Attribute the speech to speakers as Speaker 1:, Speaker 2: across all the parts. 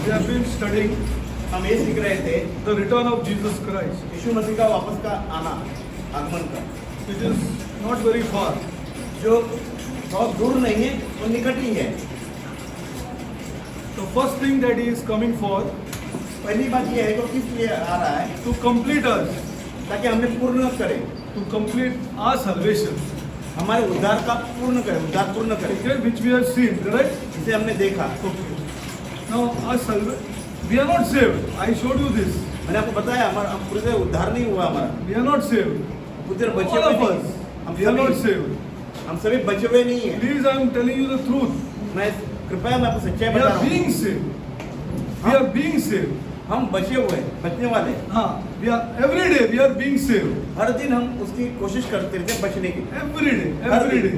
Speaker 1: We have been studying
Speaker 2: हम ये सीख रहे थे
Speaker 1: the return of Jesus Christ.
Speaker 2: यीशु मसीह का वापस का आना, आगमन का,
Speaker 1: It is not very far.
Speaker 2: जो बहुत दूर नहीं है, वो निकट ही है।
Speaker 1: The first thing that he is coming for,
Speaker 2: पहली बात ये है कि किस लिए आ रहा है,
Speaker 1: to complete us,
Speaker 2: ताकि हमें पूर्ण करे,
Speaker 1: to complete our salvation,
Speaker 2: हमारे उद्धार का पूर्ण करे, उद्धार पूर्ण करे,
Speaker 1: okay, which we have seen, right?
Speaker 2: जिसे हमने देखा।
Speaker 1: Okay. Now, our we are not saved. I showed you this.
Speaker 2: मैंने आपको बताया हमारा पूरी तरह उद्धार नहीं हुआ हमारा,
Speaker 1: We are not saved.
Speaker 2: पूरी तरह बचे
Speaker 1: All
Speaker 2: हुए
Speaker 1: of
Speaker 2: नहीं
Speaker 1: us,
Speaker 2: हम
Speaker 1: we are not
Speaker 2: सभी
Speaker 1: saved.
Speaker 2: हम सभी बचे हुए नहीं है।
Speaker 1: Please, I am telling you the truth.
Speaker 2: मैं कृपया मैं आपको सच्चाई
Speaker 1: We
Speaker 2: बता
Speaker 1: are
Speaker 2: रहा हूँ,
Speaker 1: being saved. We are being saved.
Speaker 2: हम बचे हुए बचने वाले,
Speaker 1: हाँ, we are every day we are being saved.
Speaker 2: हर दिन हम उसकी कोशिश करते रहते हैं बचने की।
Speaker 1: Every day.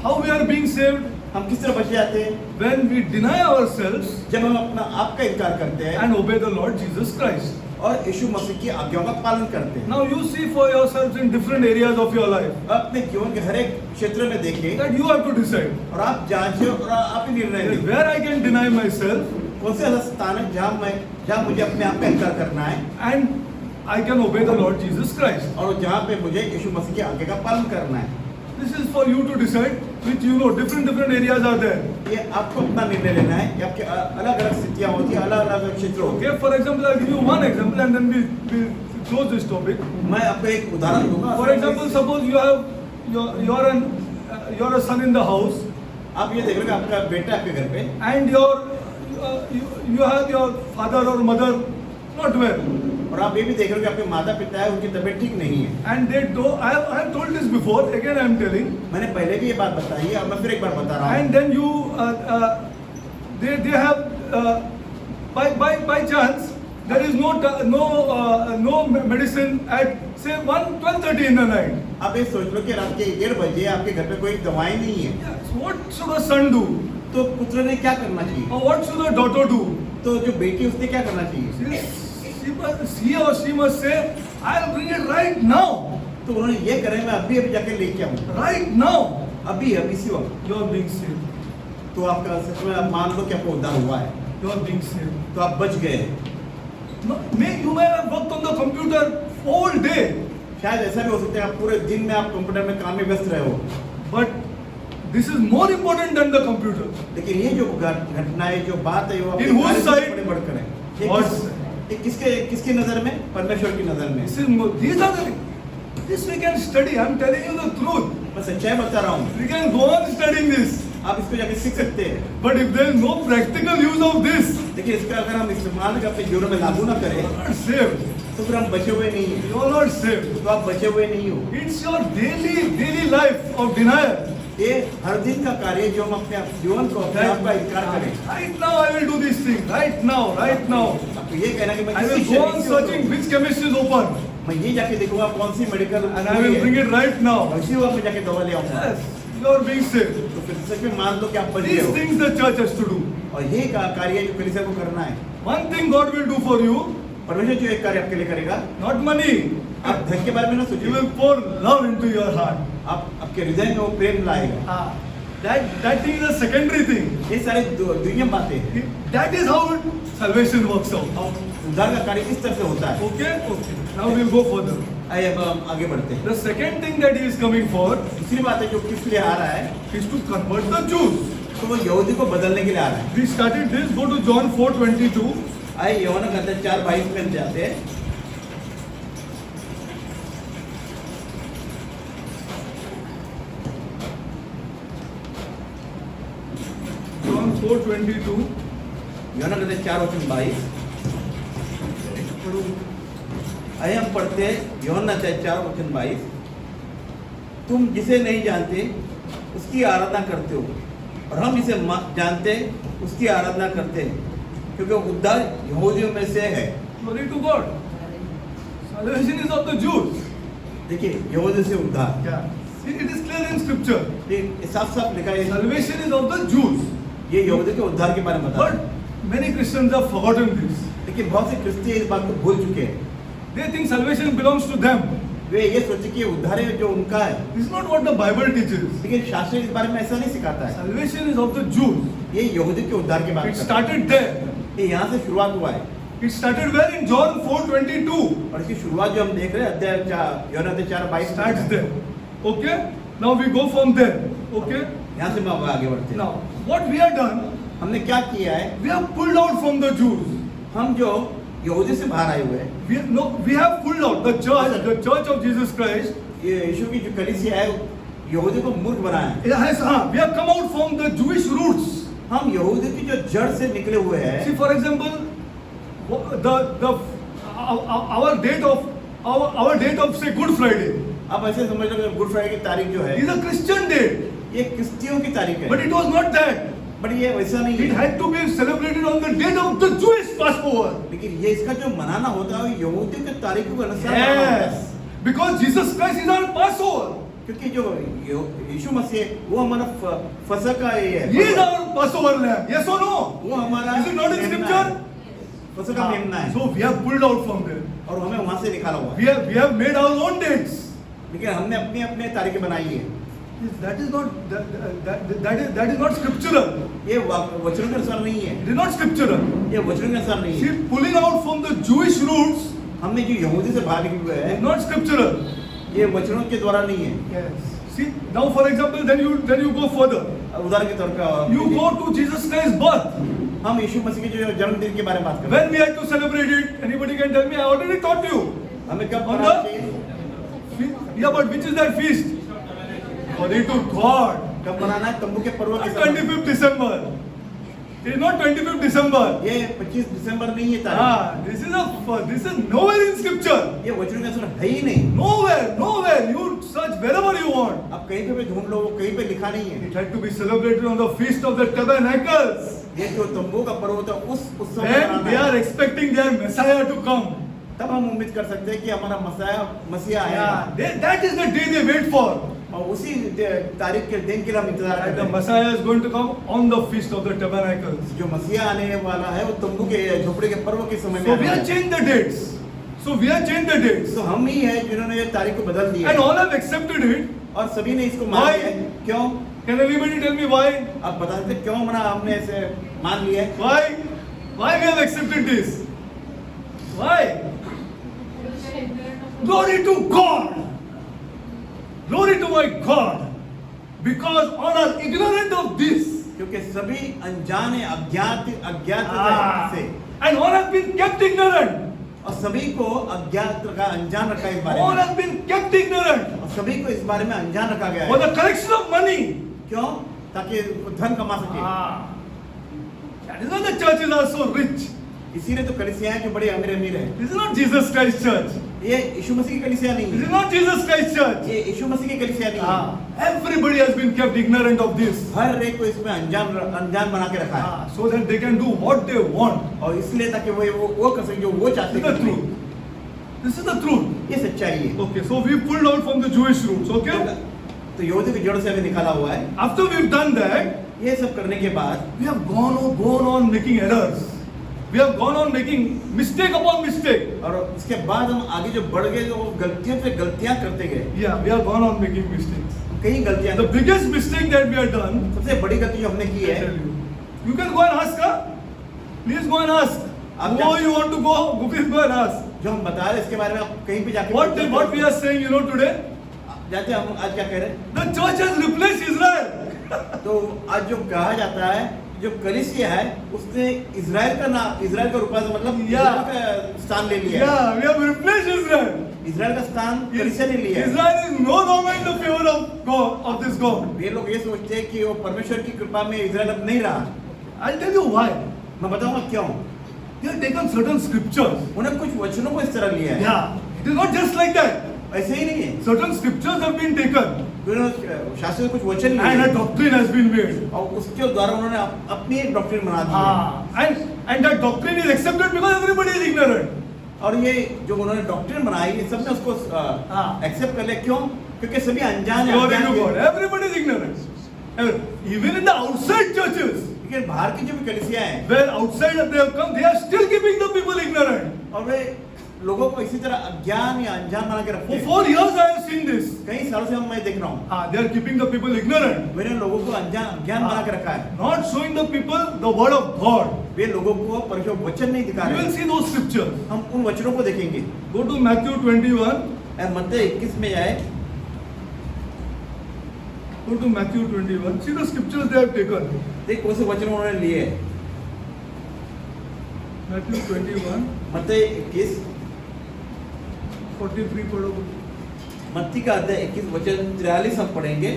Speaker 1: How we are being saved?
Speaker 2: हम किस तरह बच जाते हैं?
Speaker 1: When we deny ourselves
Speaker 2: जब हम अपना आप का इनकार करते हैं
Speaker 1: and obey the Lord Jesus Christ.
Speaker 2: और यीशु मसीह की आज्ञाओं का पालन करते हैं।
Speaker 1: Now you see for yourselves in different areas of your life
Speaker 2: अपने जीवन के हर एक क्षेत्र में देखिए
Speaker 1: that you have to decide
Speaker 2: और आप जांचें और आप ही निर्णय
Speaker 1: that
Speaker 2: लें
Speaker 1: where I can deny myself
Speaker 2: कौन से ऐसा स्थान है जहाँ मुझे अपने आप का इनकार करना है
Speaker 1: and I can obey the Lord Jesus Christ.
Speaker 2: और जहाँ पे मुझे यीशु मसीह की आज्ञा का पालन करना है।
Speaker 1: This is for you to decide, which you know different areas are there.
Speaker 2: ये आपको अपना निर्णय लेना है। ये आपके अलग अलग स्थितियाँ होती हैं, अलग अलग क्षेत्र होते
Speaker 1: Okay, for example, I'll give you one example and then we close this topic.
Speaker 2: हैं। मैं आपको एक उदाहरण दूंगा।
Speaker 1: For example, suppose you have you're a son in the house
Speaker 2: आप ये देख रहे हैं आपका बेटा आपके घर पे
Speaker 1: and you have your father or mother not well.
Speaker 2: और आप ये भी देख रहे हो कि आपके माता पिता है उनकी तबीयत ठीक नहीं है।
Speaker 1: And they do. I have told this before. Again, I am telling.
Speaker 2: मैंने पहले भी ये बात बताई है और मैं फिर एक बार बता रहा हूँ।
Speaker 1: And then you, they have by chance there is no medicine at say 12:30 in the night.
Speaker 2: आप ये सोच लो कि रात के 1:30 बजे आपके घर पे कोई दवाई नहीं है,
Speaker 1: Yes. What should a son do?
Speaker 2: तो पुत्र ने क्या करना चाहिए?
Speaker 1: Or what should a daughter do?
Speaker 2: तो जो बेटी उसने क्या करना चाहिए?
Speaker 1: He or she must say, "I'll bring it right now."
Speaker 2: तो उन्होंने ये करे मैं अभी जाके लेके आऊँ,
Speaker 1: Right now,
Speaker 2: अभी इसी वक्त।
Speaker 1: you are being saved.
Speaker 2: तो आपका सच में आप मान लो कि आपको उद्धार हुआ है,
Speaker 1: You are being saved.
Speaker 2: तो आप बच गए।
Speaker 1: No, you may have worked on the computer all day,
Speaker 2: शायद ऐसा भी हो सकता है आप पूरे दिन में आप कंप्यूटर में काम में व्यस्त रहे हो,
Speaker 1: but this is more important than the computer.
Speaker 2: लेकिन ये जो घटना है, जो बात है, वो
Speaker 1: In whose side?
Speaker 2: बड़े बढ़कर है। ये
Speaker 1: God's
Speaker 2: किस-
Speaker 1: side.
Speaker 2: ये किसकी नजर में? परमेश्वर की नजर में।
Speaker 1: This is more, these are the this we can study. I'm telling you the truth.
Speaker 2: मैं सच्चाई बता रहा हूँ,
Speaker 1: We can go on studying this.
Speaker 2: आप इसको जाके सीख सकते हैं।
Speaker 1: But if there is no practical use of this,
Speaker 2: लेकिन इसका अगर हम इस्तेमाल अपने जीवन में लागू ना करें
Speaker 1: you are not saved.
Speaker 2: तो फिर हम बचे हुए नहीं हैं।
Speaker 1: You are not saved.
Speaker 2: तो आप बचे हुए नहीं हो।
Speaker 1: It's your daily life of denial.
Speaker 2: ये हर दिन का कार्य जो हम अपने जीवन को अपने आप का इनकार करें।
Speaker 1: Right now I will do this thing. Right now.
Speaker 2: आपको ये कहना कि मैं
Speaker 1: I will
Speaker 2: किसी
Speaker 1: go on
Speaker 2: क्षेत्र
Speaker 1: searching which chemist is open,
Speaker 2: मैं ये जाके देखूंगा कौन सी medical
Speaker 1: and I will bring it right now.
Speaker 2: इसी वक्त में जाके दवा ले आऊंगा।
Speaker 1: Yes, you are being saved.
Speaker 2: तो फिर सच में मान लो कि आप बच गए
Speaker 1: These
Speaker 2: हो।
Speaker 1: things the church has to do.
Speaker 2: और ये कार्य जो कलीसिया को करना है,
Speaker 1: One thing God will do for you,
Speaker 2: परमेश्वर जो एक कार्य आपके लिए करेगा,
Speaker 1: not money.
Speaker 2: आप धन के बारे में ना
Speaker 1: He
Speaker 2: सोचिए,
Speaker 1: will pour love into your heart.
Speaker 2: आप आपके हृदय में वो प्रेम लाएगा।
Speaker 1: That thing is a secondary thing.
Speaker 2: ये सारी दुनिया बातें हैं।
Speaker 1: That is how salvation works out.
Speaker 2: और उद्धार का कार्य किस तरह से होता है?
Speaker 1: Okay. Now we'll go further.
Speaker 2: आइए अब हम आगे बढ़ते हैं।
Speaker 1: The second thing that he is coming for
Speaker 2: दूसरी बात है जो किस लिए आ रहा है,
Speaker 1: is to convert the Jews.
Speaker 2: तो वो यहूदी को बदलने के लिए आ रहा है।
Speaker 1: We started this. Go to John 4:22.
Speaker 2: आइए यूहन्ना का अध्याय 4:22 में जाते हैं।
Speaker 1: John 4:22.
Speaker 2: यूहन्ना का अध्याय 4:22। आइए हम पढ़ते हैं यूहन्ना अध्याय 4:22। तुम जिसे नहीं जानते उसकी आराधना करते हो और हम जिसे जानते उसकी आराधना करते हैं, क्योंकि उद्धार यहूदियों में से है।
Speaker 1: Glory to God. Salvation is of the Jews.
Speaker 2: देखिए यहूदी से उद्धार,
Speaker 1: Yeah. See, it is clear in Scripture.
Speaker 2: ये साफ साफ लिखा है।
Speaker 1: Salvation is of the Jews.
Speaker 2: ये यहूदी के उद्धार के बारे में बता रहा है।
Speaker 1: But many Christians have forgotten this.
Speaker 2: लेकिन बहुत से क्रिश्चियन इस बात को भूल चुके हैं।
Speaker 1: They think salvation belongs to them.
Speaker 2: वे ये सोचे कि उद्धार है जो उनका है,
Speaker 1: This is not what the Bible teaches.
Speaker 2: लेकिन शास्त्र इस बारे में ऐसा नहीं सिखाता है।
Speaker 1: Salvation is of the Jews.
Speaker 2: ये यहूदी के उद्धार के बारे
Speaker 1: It
Speaker 2: में
Speaker 1: started there.
Speaker 2: ये यहाँ से शुरुआत हुआ है।
Speaker 1: It started where? In John 4:22.
Speaker 2: और इसकी शुरुआत जो हम देख रहे हैं अध्याय 4:22
Speaker 1: Starts there. Okay? Now we go from there. Okay?
Speaker 2: यहाँ से हम आगे बढ़ते हैं।
Speaker 1: Now, what we have done,
Speaker 2: हमने क्या किया है?
Speaker 1: we have pulled out from the Jews.
Speaker 2: हम जो यहूदी से बाहर आए हुए हैं,
Speaker 1: We have pulled out the church of Jesus Christ.
Speaker 2: ये यीशु की जो कलीसिया है यहूदी को मूर्ख बनाया है।
Speaker 1: We have come out from the Jewish roots.
Speaker 2: हम यहूदी की जो जड़ से निकले हुए हैं।
Speaker 1: See, for example, our date of say Good Friday.
Speaker 2: आप ऐसे समझ लो कि गुड फ्राइडे की तारीख जो है
Speaker 1: Is a Christian date,
Speaker 2: ये क्रिश्चियों की तारीख है,
Speaker 1: but it was not that.
Speaker 2: But ये वैसा नहीं
Speaker 1: It
Speaker 2: है।
Speaker 1: had to be celebrated on the date of the Jewish Passover.
Speaker 2: लेकिन ये इसका जो मनाना होता है यहूदी के तारीखों के अनुसार मनाना होता है।
Speaker 1: Yes, because Jesus Christ is our Passover.
Speaker 2: क्योंकि जो यीशु मसीह वो हमारा फसह का ये है।
Speaker 1: He is our Passover lamb. Yes or no?
Speaker 2: वो हमारा
Speaker 1: Is it not in
Speaker 2: मेमना
Speaker 1: scripture?
Speaker 2: है। फसह का मेमना है।
Speaker 1: So we have pulled out from there.
Speaker 2: और हमें वहां से निकाला हुआ है।
Speaker 1: We have made our own dates.
Speaker 2: लेकिन हमने अपनी अपने तारीखें बनाई है।
Speaker 1: That is not scriptural.
Speaker 2: ये वचनों के अनुसार नहीं है।
Speaker 1: It is not scriptural.
Speaker 2: ये वचनों के अनुसार नहीं है।
Speaker 1: See, pulling out from the Jewish roots
Speaker 2: हमने जो यहूदी से बाहर निकले हुए
Speaker 1: is
Speaker 2: हैं,
Speaker 1: not scriptural.
Speaker 2: ये वचनों के द्वारा नहीं है।
Speaker 1: Yes. See, now for example, then you go further.
Speaker 2: उदाहरण के तौर पर
Speaker 1: You go to Jesus Christ's birth.
Speaker 2: हम यीशु मसीह के जो जन्मदिन के बारे में बात कर रहे
Speaker 1: When we had to celebrate it, anybody can tell me? I already taught you.
Speaker 2: हैं। हमें कब
Speaker 1: On
Speaker 2: मनाना
Speaker 1: the-
Speaker 2: चाहिए?
Speaker 1: Yeah, but which is that feast? Glory to God.
Speaker 2: कब मनाना है? तंबू के पर्व के समय।
Speaker 1: 25th December. It is not 25th December.
Speaker 2: ये 25 दिसंबर नहीं है तारीख।
Speaker 1: This is nowhere in scripture.
Speaker 2: ये वचनों के अनुसार है ही नहीं।
Speaker 1: Nowhere. You search wherever you want.
Speaker 2: आप कहीं पे भी ढूंढ लो, वो कहीं पे लिखा नहीं है।
Speaker 1: It had to be celebrated on the feast of the tabernacles.
Speaker 2: ये जो तंबू का पर्व होता है उस समय
Speaker 1: And
Speaker 2: मनाना
Speaker 1: they
Speaker 2: है।
Speaker 1: are expecting their Messiah to come.
Speaker 2: तब हम उम्मीद कर सकते हैं कि हमारा मसीहा आएगा।
Speaker 1: That is the day they wait for.
Speaker 2: और उसी तारीख के दिन के लिए हम इंतजार
Speaker 1: And
Speaker 2: करते
Speaker 1: the
Speaker 2: हैं।
Speaker 1: Messiah is going to come on the feast of the tabernacles.
Speaker 2: जो मसीहा आने वाला है वो तंबू के झोपड़े के पर्व के समय में
Speaker 1: So we
Speaker 2: आने
Speaker 1: have
Speaker 2: वाला है।
Speaker 1: changed the dates.
Speaker 2: तो हम ही है जिन्होंने ये तारीख को बदल दिया
Speaker 1: And
Speaker 2: है।
Speaker 1: all have accepted it.
Speaker 2: और सभी ने इसको मान
Speaker 1: Why?
Speaker 2: लिया है। क्यों?
Speaker 1: Can anybody tell me why?
Speaker 2: आप बता सकते हैं क्यों मना हमने ऐसे मान लिया है?
Speaker 1: Why we have accepted this? Why? Glory to God. Glory to my God. Because all are ignorant of this.
Speaker 2: क्योंकि सभी अनजान है, अज्ञात से
Speaker 1: And all have been kept ignorant.
Speaker 2: और सभी को अज्ञात रखा, अनजान रखा इस बारे
Speaker 1: All
Speaker 2: में।
Speaker 1: have been kept ignorant.
Speaker 2: और सभी को इस बारे में अनजान रखा गया
Speaker 1: For
Speaker 2: है।
Speaker 1: the collection of money.
Speaker 2: क्यों? ताकि धन कमा सके।
Speaker 1: That is why the churches are so rich.
Speaker 2: इसीलिए तो कलीसियाएं जो बड़ी अमीर है।
Speaker 1: This is not Jesus Christ Church.
Speaker 2: ये यीशु मसीह की कलीसिया नहीं
Speaker 1: This is
Speaker 2: है।
Speaker 1: not Jesus Christ Church.
Speaker 2: ये यीशु मसीह की कलीसिया नहीं है।
Speaker 1: Everybody has been kept ignorant of this.
Speaker 2: हर एक को इसमें अनजान बना के रखा है।
Speaker 1: So that they can do what they want.
Speaker 2: और इसलिए ताकि वो कर सके जो वो चाहते
Speaker 1: This is the
Speaker 2: हैं।
Speaker 1: truth. This is the truth.
Speaker 2: ये सच्चाई है।
Speaker 1: Okay, so we pulled out from the Jewish roots. Okay.
Speaker 2: तो यहूदी की जड़ से हमें निकाला हुआ है।
Speaker 1: After we've done that,
Speaker 2: ये सब करने के बाद
Speaker 1: we have gone on making errors. We have gone on making mistake upon mistake.
Speaker 2: और उसके बाद हम आगे जो बढ़ गए जो गलतियों पे गलतियां करते गए।
Speaker 1: Yeah, we have gone on making mistakes.
Speaker 2: कई गलतियां।
Speaker 1: The biggest mistake that we have done.
Speaker 2: सबसे बड़ी गलती जो हमने की
Speaker 1: I
Speaker 2: है।
Speaker 1: tell you. You can go and ask her. Please go and ask.
Speaker 2: आप
Speaker 1: Who you want to go? Please go and ask.
Speaker 2: जो हम बता रहे हैं इसके बारे में आप कहीं पे जाके
Speaker 1: What we are saying, you know, today.
Speaker 2: जाते हम आज क्या कह रहे हैं?
Speaker 1: The church has replaced Israel.
Speaker 2: तो आज जो कहा जाता है जो कलीसिया है उसने इजराइल का रूप मतलब
Speaker 1: Yeah.
Speaker 2: इजराइल का स्थान ले लिया है।
Speaker 1: Yeah, we have replaced Israel.
Speaker 2: Israel का स्थान कलीसिया ने लिया है।
Speaker 1: Israel is no longer in the favor of God, of this God.
Speaker 2: ये लोग ये सोचते हैं कि वो परमेश्वर की कृपा में इजराइल अब नहीं रहा।
Speaker 1: I'll tell you why.
Speaker 2: मैं बताऊंगा क्यों।
Speaker 1: They have taken certain scriptures.
Speaker 2: उन्हें कुछ वचनों को इस तरह लिया है।
Speaker 1: Yeah, it is not just like that.
Speaker 2: ऐसे ही नहीं है।
Speaker 1: Certain scriptures have been taken
Speaker 2: उन्होंने शास्त्र में कुछ वचन लिए
Speaker 1: and a doctrine has been made.
Speaker 2: और उसके द्वारा उन्होंने अपनी एक डॉक्ट्रिन बना दी है।
Speaker 1: And that doctrine is accepted because everybody is ignorant.
Speaker 2: और ये जो उन्होंने डॉक्ट्रिन बनाई ये सबने उसको एक्सेप्ट कर लिया। क्यों? क्योंकि सभी अनजान हैं,
Speaker 1: Glory
Speaker 2: अज्ञान
Speaker 1: to God.
Speaker 2: हैं।
Speaker 1: Everybody is ignorant. Even in the outside churches,
Speaker 2: लेकिन बाहर की जो भी कलीसिया है
Speaker 1: where outside they have come, they are still keeping the people ignorant.
Speaker 2: और वे लोगों को इसी तरह अज्ञान या अनजान बना के रखते
Speaker 1: For
Speaker 2: हैं।
Speaker 1: 4 years I have seen this.
Speaker 2: कई सालों से मैं देख रहा हूँ
Speaker 1: They are keeping the people ignorant,
Speaker 2: मैंने लोगों को अज्ञान बना के रखा है।
Speaker 1: not showing the people the word of God.
Speaker 2: वे लोगों को परमेश्वर वचन नहीं दिखा
Speaker 1: You will
Speaker 2: रहे।
Speaker 1: see those scriptures.
Speaker 2: हम उन वचनों को देखेंगे।
Speaker 1: Go to Matthew 21.
Speaker 2: मत्ती 21 में जाए।
Speaker 1: Go to Matthew 21. See the scriptures they have taken.
Speaker 2: देख कौन से वचन उन्होंने लिए हैं।
Speaker 1: Matthew 21,
Speaker 2: मत्ती 21
Speaker 1: 43 पढ़ो।
Speaker 2: मत्ती का अध्याय 21 वचन 43 हम पढ़ेंगे।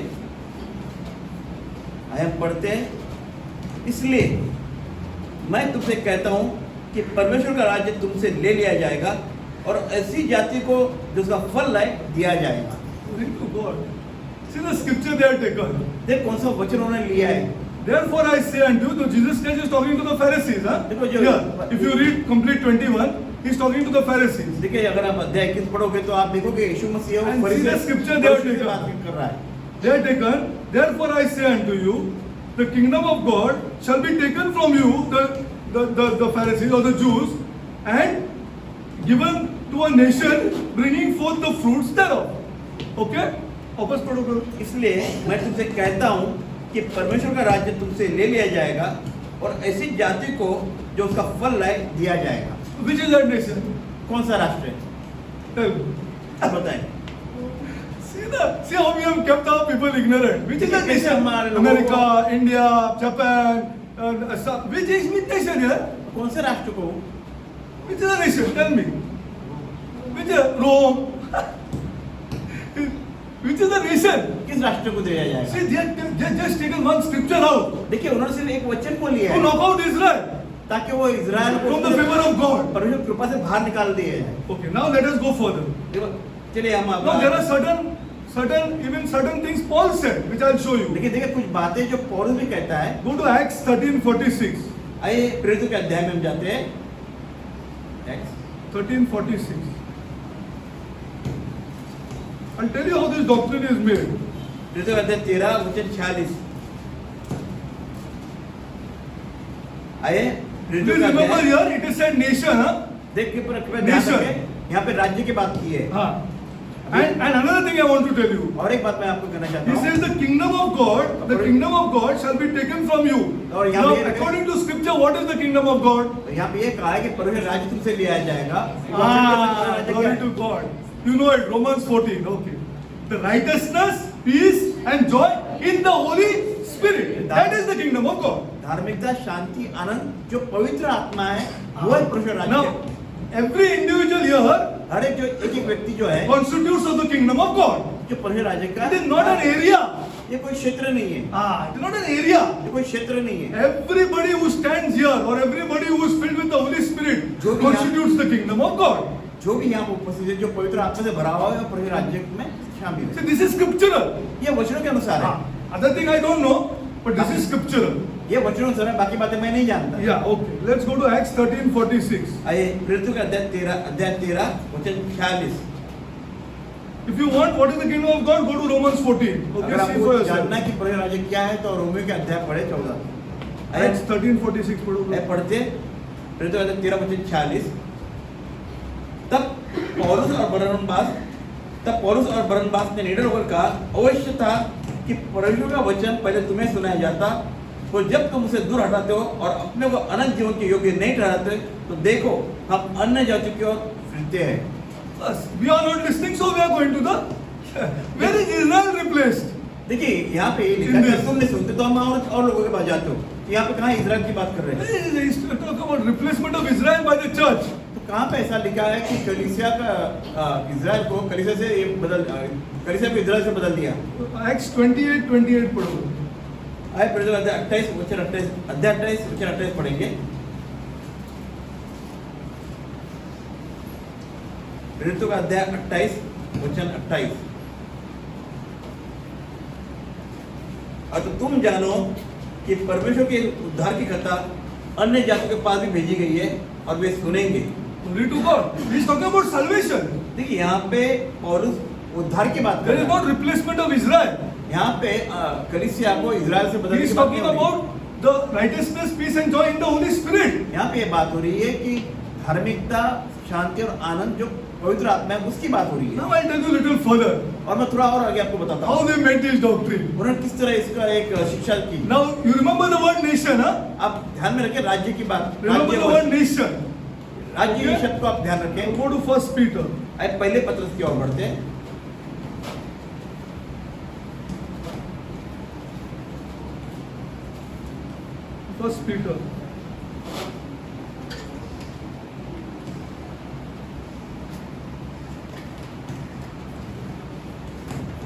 Speaker 2: आइए हम पढ़ते हैं। इसलिए मैं तुमसे कहता हूं कि परमेश्वर का राज्य तुमसे ले लिया जाएगा और ऐसी जाति को जो उसका फल लाए दिया जाएगा।
Speaker 1: Glory to God. See the scripture they have taken.
Speaker 2: देख कौन सा वचन उन्होंने लिया है।
Speaker 1: Therefore I say unto you, so Jesus Christ is talking to the Pharisees.
Speaker 2: देखो जो-
Speaker 1: Here, if you read complete 21, he's talking to the Pharisees.
Speaker 2: देखिए अगर आप अध्याय 21 पढ़ोगे तो आप देखोगे यीशु मसीह वो
Speaker 1: And see
Speaker 2: फरीसी
Speaker 1: the scripture they have
Speaker 2: फरीसी से
Speaker 1: taken.
Speaker 2: बात कर रहा है।
Speaker 1: They are taken. Therefore I say unto you, the kingdom of God shall be taken from you, the Pharisees or the Jews, and given to a nation bringing forth the fruits thereof. Okay? वापस पढ़ो करो।
Speaker 2: इसलिए मैं तुमसे कहता हूं कि परमेश्वर का राज्य तुमसे ले लिया जाएगा और ऐसी जाति को जो उसका फल लाए दिया जाएगा।
Speaker 1: Which is that nation?
Speaker 2: कौन सा राष्ट्र है?
Speaker 1: Tell me.
Speaker 2: आप बताएं।
Speaker 1: See how we have kept our people ignorant. Which is that
Speaker 2: कैसे
Speaker 1: nation?
Speaker 2: हमारे लोगों को-
Speaker 1: America, India, Japan, which is which nation here?
Speaker 2: कौन से राष्ट्र को?
Speaker 1: Which is the nation? Tell me. Which is Rome? Which is the nation?
Speaker 2: किस राष्ट्र को दिया जाएगा?
Speaker 1: See, they just taken one scripture out
Speaker 2: देखिए उन्होंने सिर्फ एक वचन को लिया
Speaker 1: to
Speaker 2: है
Speaker 1: knock out Israel
Speaker 2: ताकि वो इजराइल को
Speaker 1: from the favor of God.
Speaker 2: परमेश्वर की कृपा से बाहर निकाल दिए जाए।
Speaker 1: Okay, now let us go further.
Speaker 2: देखो चलिए हम
Speaker 1: Now there are certain things Paul said, which I'll show you.
Speaker 2: देखिए कुछ बातें जो पौलुस भी कहता है।
Speaker 1: Go to Acts 13:46.
Speaker 2: आइए प्रेरितों के अध्याय में हम जाते हैं। Acts
Speaker 1: 13:46. I'll tell you how this doctrine is made.
Speaker 2: प्रेरितों के अध्याय 13 वचन 46। आइए
Speaker 1: Please
Speaker 2: प्रेरितों का
Speaker 1: remember
Speaker 2: अध्याय
Speaker 1: here it is said nation, huh?
Speaker 2: देखिए पर ध्यान
Speaker 1: Nation.
Speaker 2: रखें यहाँ पे राज्य की बात की है।
Speaker 1: And another thing I want to tell you.
Speaker 2: और एक बात मैं आपको कहना चाहता
Speaker 1: He
Speaker 2: हूँ।
Speaker 1: says the kingdom of God shall be taken from you.
Speaker 2: और यहाँ
Speaker 1: Now,
Speaker 2: पे-
Speaker 1: according to scripture, what is the kingdom of God?
Speaker 2: तो यहाँ पे ये कहा है कि परमेश्वर राज्य तुमसे लिया जाएगा। राज्य क्या
Speaker 1: Glory
Speaker 2: है?
Speaker 1: to God. You know it, Romans 14. Okay. The righteousness, peace, and joy in the Holy Spirit. That is the kingdom of God.
Speaker 2: धार्मिकता, शांति, आनंद जो पवित्र आत्मा है वो है परमेश्वर राज्य।
Speaker 1: Now, every individual here
Speaker 2: हर एक जो एक व्यक्ति जो है
Speaker 1: constitutes of the kingdom of God.
Speaker 2: जो परमेश्वर राज्य का
Speaker 1: It is not an area.
Speaker 2: ये कोई क्षेत्र नहीं है।
Speaker 1: It is not an area.
Speaker 2: ये कोई क्षेत्र नहीं है।
Speaker 1: Everybody who stands here or everybody who is filled with the Holy Spirit
Speaker 2: जो भी
Speaker 1: constitutes the kingdom of God.
Speaker 2: जो भी यहाँ उपस्थित है जो पवित्र आत्मा से भरा हुआ है वो परमेश्वर राज्य में शामिल
Speaker 1: See,
Speaker 2: है।
Speaker 1: this is scriptural.
Speaker 2: ये वचनों के अनुसार है।
Speaker 1: Other thing I don't know, but this is scriptural.
Speaker 2: ये वचनों अनुसार है, बाकी बातें मैं नहीं जानता।
Speaker 1: Yeah, okay. Let's go to Acts 13:46.
Speaker 2: आइए प्रेरितों का अध्याय 13 वचन 46।
Speaker 1: If you want what is the kingdom of God, go to Romans 14.
Speaker 2: अगर
Speaker 1: Okay, see
Speaker 2: आपको
Speaker 1: for yourself.
Speaker 2: जानना है कि परमेश्वर राज्य क्या है तो रोमियो के अध्याय पढ़े 14।
Speaker 1: Acts 13:46 पढ़ो।
Speaker 2: आइए पढ़ते प्रेरितों का अध्याय 13 वचन 46। तब पौलुस और बरनबास ने निडर होकर कहा, अवश्य था कि परमेश्वर का वचन पहले तुम्हें सुनाया जाता, तो जब तुम उसे दूर हटाते हो और अपने को अनंत जीवन के योग्य नहीं ठहराते तो देखो हम अन्य जाति की ओर फिरते हैं।
Speaker 1: Yes, we are not listening, so we are going to the. Where is Israel replaced?
Speaker 2: देखिए यहाँ पे ये लिखा है, तुम नहीं सुनते तो हम और लोगों के पास जाते हो। यहाँ पे कहाँ इजराइल की बात कर रहे हैं?
Speaker 1: He's talking about replacement of Israel by the church.
Speaker 2: तो कहाँ पे ऐसा लिखा है कि कलीसिया का इजराइल को कलीसिया से कलीसिया को इजराइल से बदल दिया?
Speaker 1: Acts 28:28 पढ़ो।
Speaker 2: आइए प्रेरितों का अध्याय 28 वचन 28 पढ़ेंगे। प्रेरितों का अध्याय 28 वचन 28। और तो तुम जानो कि परमेश्वर के उद्धार की कथा अन्य जातियों के पास भी भेजी गई है और वे सुनेंगे।
Speaker 1: Glory to God. He's talking about salvation.
Speaker 2: देखिए यहाँ पे पौलुस उद्धार की बात कर
Speaker 1: There is
Speaker 2: रहा है।
Speaker 1: not replacement of Israel.
Speaker 2: यहाँ पे कलीसिया को इजराइल से बदलने
Speaker 1: He
Speaker 2: की
Speaker 1: is
Speaker 2: बात
Speaker 1: talking
Speaker 2: नहीं हो रही।
Speaker 1: about the righteousness, peace, and joy in the Holy Spirit.
Speaker 2: यहाँ पे ये बात हो रही है कि धार्मिकता, शांति और आनंद जो पवित्र आत्मा है उसकी बात हो रही है।
Speaker 1: Now I'll tell you a little further
Speaker 2: और मैं थोड़ा और आगे आपको बताता
Speaker 1: how
Speaker 2: हूँ
Speaker 1: they made this doctrine.
Speaker 2: उन्होंने किस तरह इसका एक शिक्षा की।
Speaker 1: Now you remember the word nation, huh?
Speaker 2: आप ध्यान में रखें राज्य की बात,
Speaker 1: Remember the word nation.
Speaker 2: राज्य
Speaker 1: Okay.
Speaker 2: शब्द को आप ध्यान रखें।
Speaker 1: Go to First Peter.
Speaker 2: अब पहले पत्रस की ओर बढ़ते हैं।
Speaker 1: First Peter.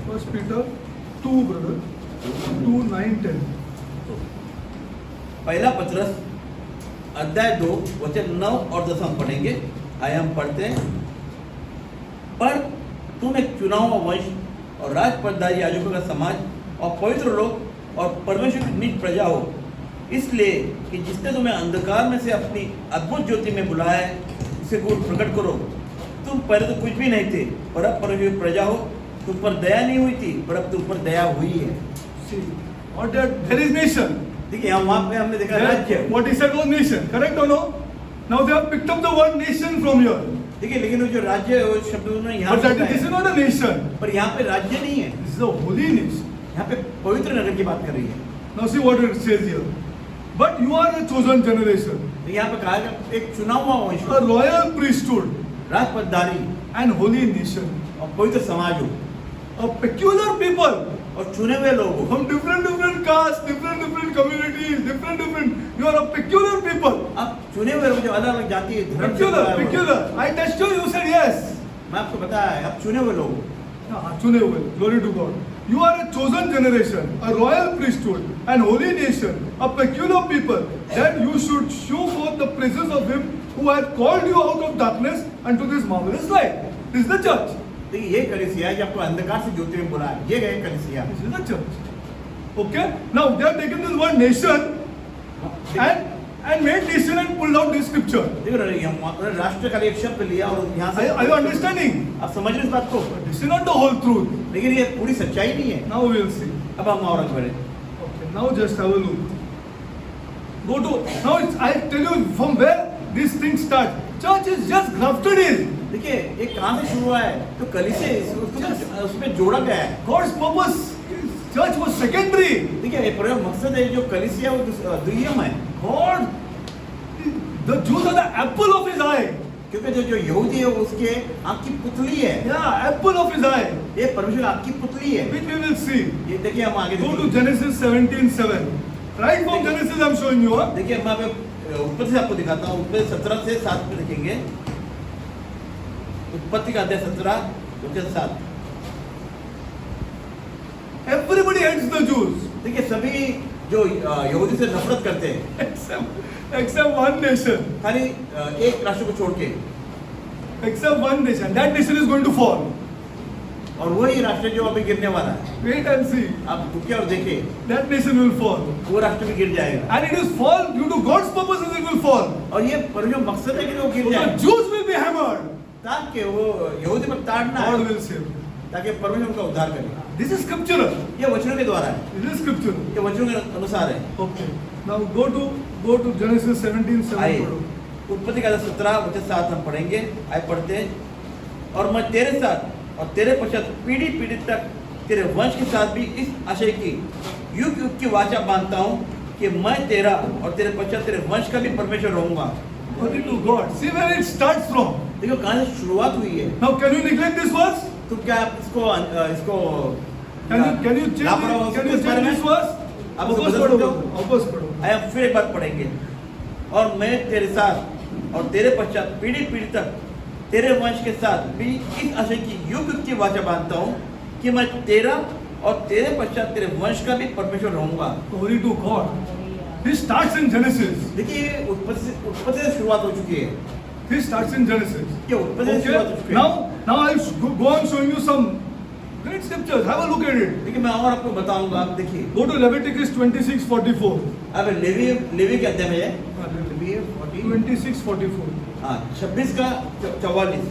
Speaker 1: First Peter 2, brother. 2, 9, 10.
Speaker 2: पहला पत्रस अध्याय 2 वचन 9 और 10 हम पढ़ेंगे। आइए हम पढ़ते हैं। पर तुम एक चुनाव हुआ वंश और राजपदधारी याजकों का समाज और पवित्र लोग और परमेश्वर की निज प्रजा हो, इसलिए कि जिसने तुम्हें अंधकार में से अपनी अद्भुत ज्योति में बुलाया है उसे गुण प्रकट करो। तुम पहले तो कुछ भी नहीं थे, पर अब परमेश्वर की प्रजा हो। तुम पर दया नहीं हुई थी, पर अब तुम पर दया हुई है।
Speaker 1: See, what that there is nation.
Speaker 2: देखिए हम वहाँ पे हमने देखा राज्य।
Speaker 1: What he said was nation, correct or no? Now they have picked up the word nation from here.
Speaker 2: देखिए लेकिन वो जो राज्य है वो शब्द उन्होंने यहाँ
Speaker 1: But
Speaker 2: से
Speaker 1: that, this is not a nation.
Speaker 2: पर यहाँ पे राज्य नहीं है,
Speaker 1: This is a holy nation.
Speaker 2: यहाँ पे पवित्र नगर की बात कर रही है।
Speaker 1: Now see what it says here. But you are a chosen generation,
Speaker 2: तो यहाँ पे कहा गया एक चुनाव हुआ वंश,
Speaker 1: a royal priesthood,
Speaker 2: राजपदधारी
Speaker 1: and holy nation,
Speaker 2: और पवित्र समाज हो
Speaker 1: a peculiar people
Speaker 2: और चुने हुए लोग हो।
Speaker 1: from different castes, different communities, different. You are a peculiar people.
Speaker 2: अब चुने हुए लोग जो अलग अलग जाति धर्म से
Speaker 1: Peculiar,
Speaker 2: जुड़ा हुआ है।
Speaker 1: peculiar. I touched you. You said yes.
Speaker 2: मैं आपको बताया अब चुने हुए लोग हो।
Speaker 1: चुने हुए, glory to God. You are a chosen generation, a royal priesthood, and holy nation, a peculiar people, that you should show forth the praises of Him who hath called you out of darkness unto this marvelous light. This is the church.
Speaker 2: देखिए ये कलीसिया है जो आपको अंधकार से ज्योति में बुलाया, ये गए कलीसिया।
Speaker 1: This is the church. Okay. Now they have taken this word nation and made nation and pulled out this scripture.
Speaker 2: देखो उन्होंने राष्ट्र का एक शब्द लिया और यहाँ से
Speaker 1: Are you understanding?
Speaker 2: आप समझ रहे इस बात को?
Speaker 1: This is not the whole truth.
Speaker 2: लेकिन ये पूरी सच्चाई नहीं है।
Speaker 1: Now we will see.
Speaker 2: अब हम और आगे बढ़े।
Speaker 1: Okay, now just have a look. Go to, now it's, I tell you from where this thing starts. Church is just grafted in.
Speaker 2: देखिए ये कहाँ से शुरू हुआ है? तो कलीसिया उसको उसमें जोड़ा गया है।
Speaker 1: God's purpose, church was secondary.
Speaker 2: देखिए ये पूरा मकसद है जो कलीसिया वो द्वितीयम है।
Speaker 1: God, the Jews are the apple of His eye.
Speaker 2: क्योंकि जो यहूदी है वो उसके आँख की पुतली है।
Speaker 1: Yeah, apple of His eye.
Speaker 2: ये परमेश्वर आँख की पुतली है।
Speaker 1: Which we will see.
Speaker 2: ये देखिए हम आगे
Speaker 1: Go to
Speaker 2: देखिए।
Speaker 1: Genesis 17:7. Right from Genesis I'm showing you. Huh?
Speaker 2: देखिए मैं उत्पत्ति से आपको दिखाता हूँ। उत्पत्ति 17 से 7 में देखेंगे। उत्पत्ति का अध्याय 17 वचन 7।
Speaker 1: Everybody hates the Jews.
Speaker 2: देखिए सभी जो यहूदी से नफरत करते हैं,
Speaker 1: Except one nation.
Speaker 2: खाली एक राष्ट्र को छोड़ के,
Speaker 1: Except one nation. That nation is going to fall.
Speaker 2: और वही राष्ट्र जो अभी गिरने वाला है।
Speaker 1: Wait and see.
Speaker 2: आप रुकिए और देखिए,
Speaker 1: That nation will fall.
Speaker 2: वो राष्ट्र भी गिर जाएगा।
Speaker 1: And it is fall due to God's purposes it will fall.
Speaker 2: और ये परमेश्वर मकसद है कि वो गिर
Speaker 1: So the
Speaker 2: जाए,
Speaker 1: Jews will be hammered.
Speaker 2: ताकि वो यहूदी पर ताड़ना
Speaker 1: God
Speaker 2: है,
Speaker 1: will save.
Speaker 2: ताकि परमेश्वर उनका उद्धार करे।
Speaker 1: This is scriptural.
Speaker 2: ये वचनों के द्वारा है,
Speaker 1: This is scriptural.
Speaker 2: ये वचनों के अनुसार है।
Speaker 1: Okay. Now go to Genesis 17:7.
Speaker 2: आइए उत्पत्ति का 17 वचन 7 हम पढ़ेंगे। आइए पढ़ते हैं। और मैं तेरे साथ और तेरे पश्चात पीढ़ी पीढ़ी तक तेरे वंश के साथ भी इस आशय की युग युग की वाचा बांधता हूँ कि मैं तेरा और तेरे पश्चात तेरे वंश का भी परमेश्वर रहूंगा।
Speaker 1: Glory to God. See where it starts from.
Speaker 2: देखो कहाँ से शुरुआत हुई है।
Speaker 1: Now can you neglect this verse?
Speaker 2: तुम क्या इसको
Speaker 1: Can you change this verse?
Speaker 2: आप
Speaker 1: वापस
Speaker 2: बदल
Speaker 1: पढ़ो,
Speaker 2: सकते हो?
Speaker 1: वापस पढ़ो.
Speaker 2: आइए हम फिर एक बार पढ़ेंगे। और मैं तेरे साथ और तेरे पश्चात पीढ़ी पीढ़ी तक तेरे वंश के साथ भी इस आशय की युग युग की वाचा बांधता हूँ कि मैं तेरा और तेरे पश्चात तेरे वंश का भी परमेश्वर रहूंगा।
Speaker 1: Glory to God. This starts in Genesis.
Speaker 2: देखिए उत्पत्ति से शुरुआत हो चुकी है।
Speaker 1: This starts in Genesis.
Speaker 2: ये उत्पत्ति से शुरुआत हो चुकी
Speaker 1: Okay.
Speaker 2: है।
Speaker 1: Now I'll go on showing you some great scriptures. Have a look at it.
Speaker 2: देखिए मैं और आपको बताऊंगा। आप देखिए
Speaker 1: Go to Leviticus 26:44.
Speaker 2: अब लेवी के अध्याय में है। लेवी
Speaker 1: 26:44.
Speaker 2: हाँ 26 का 44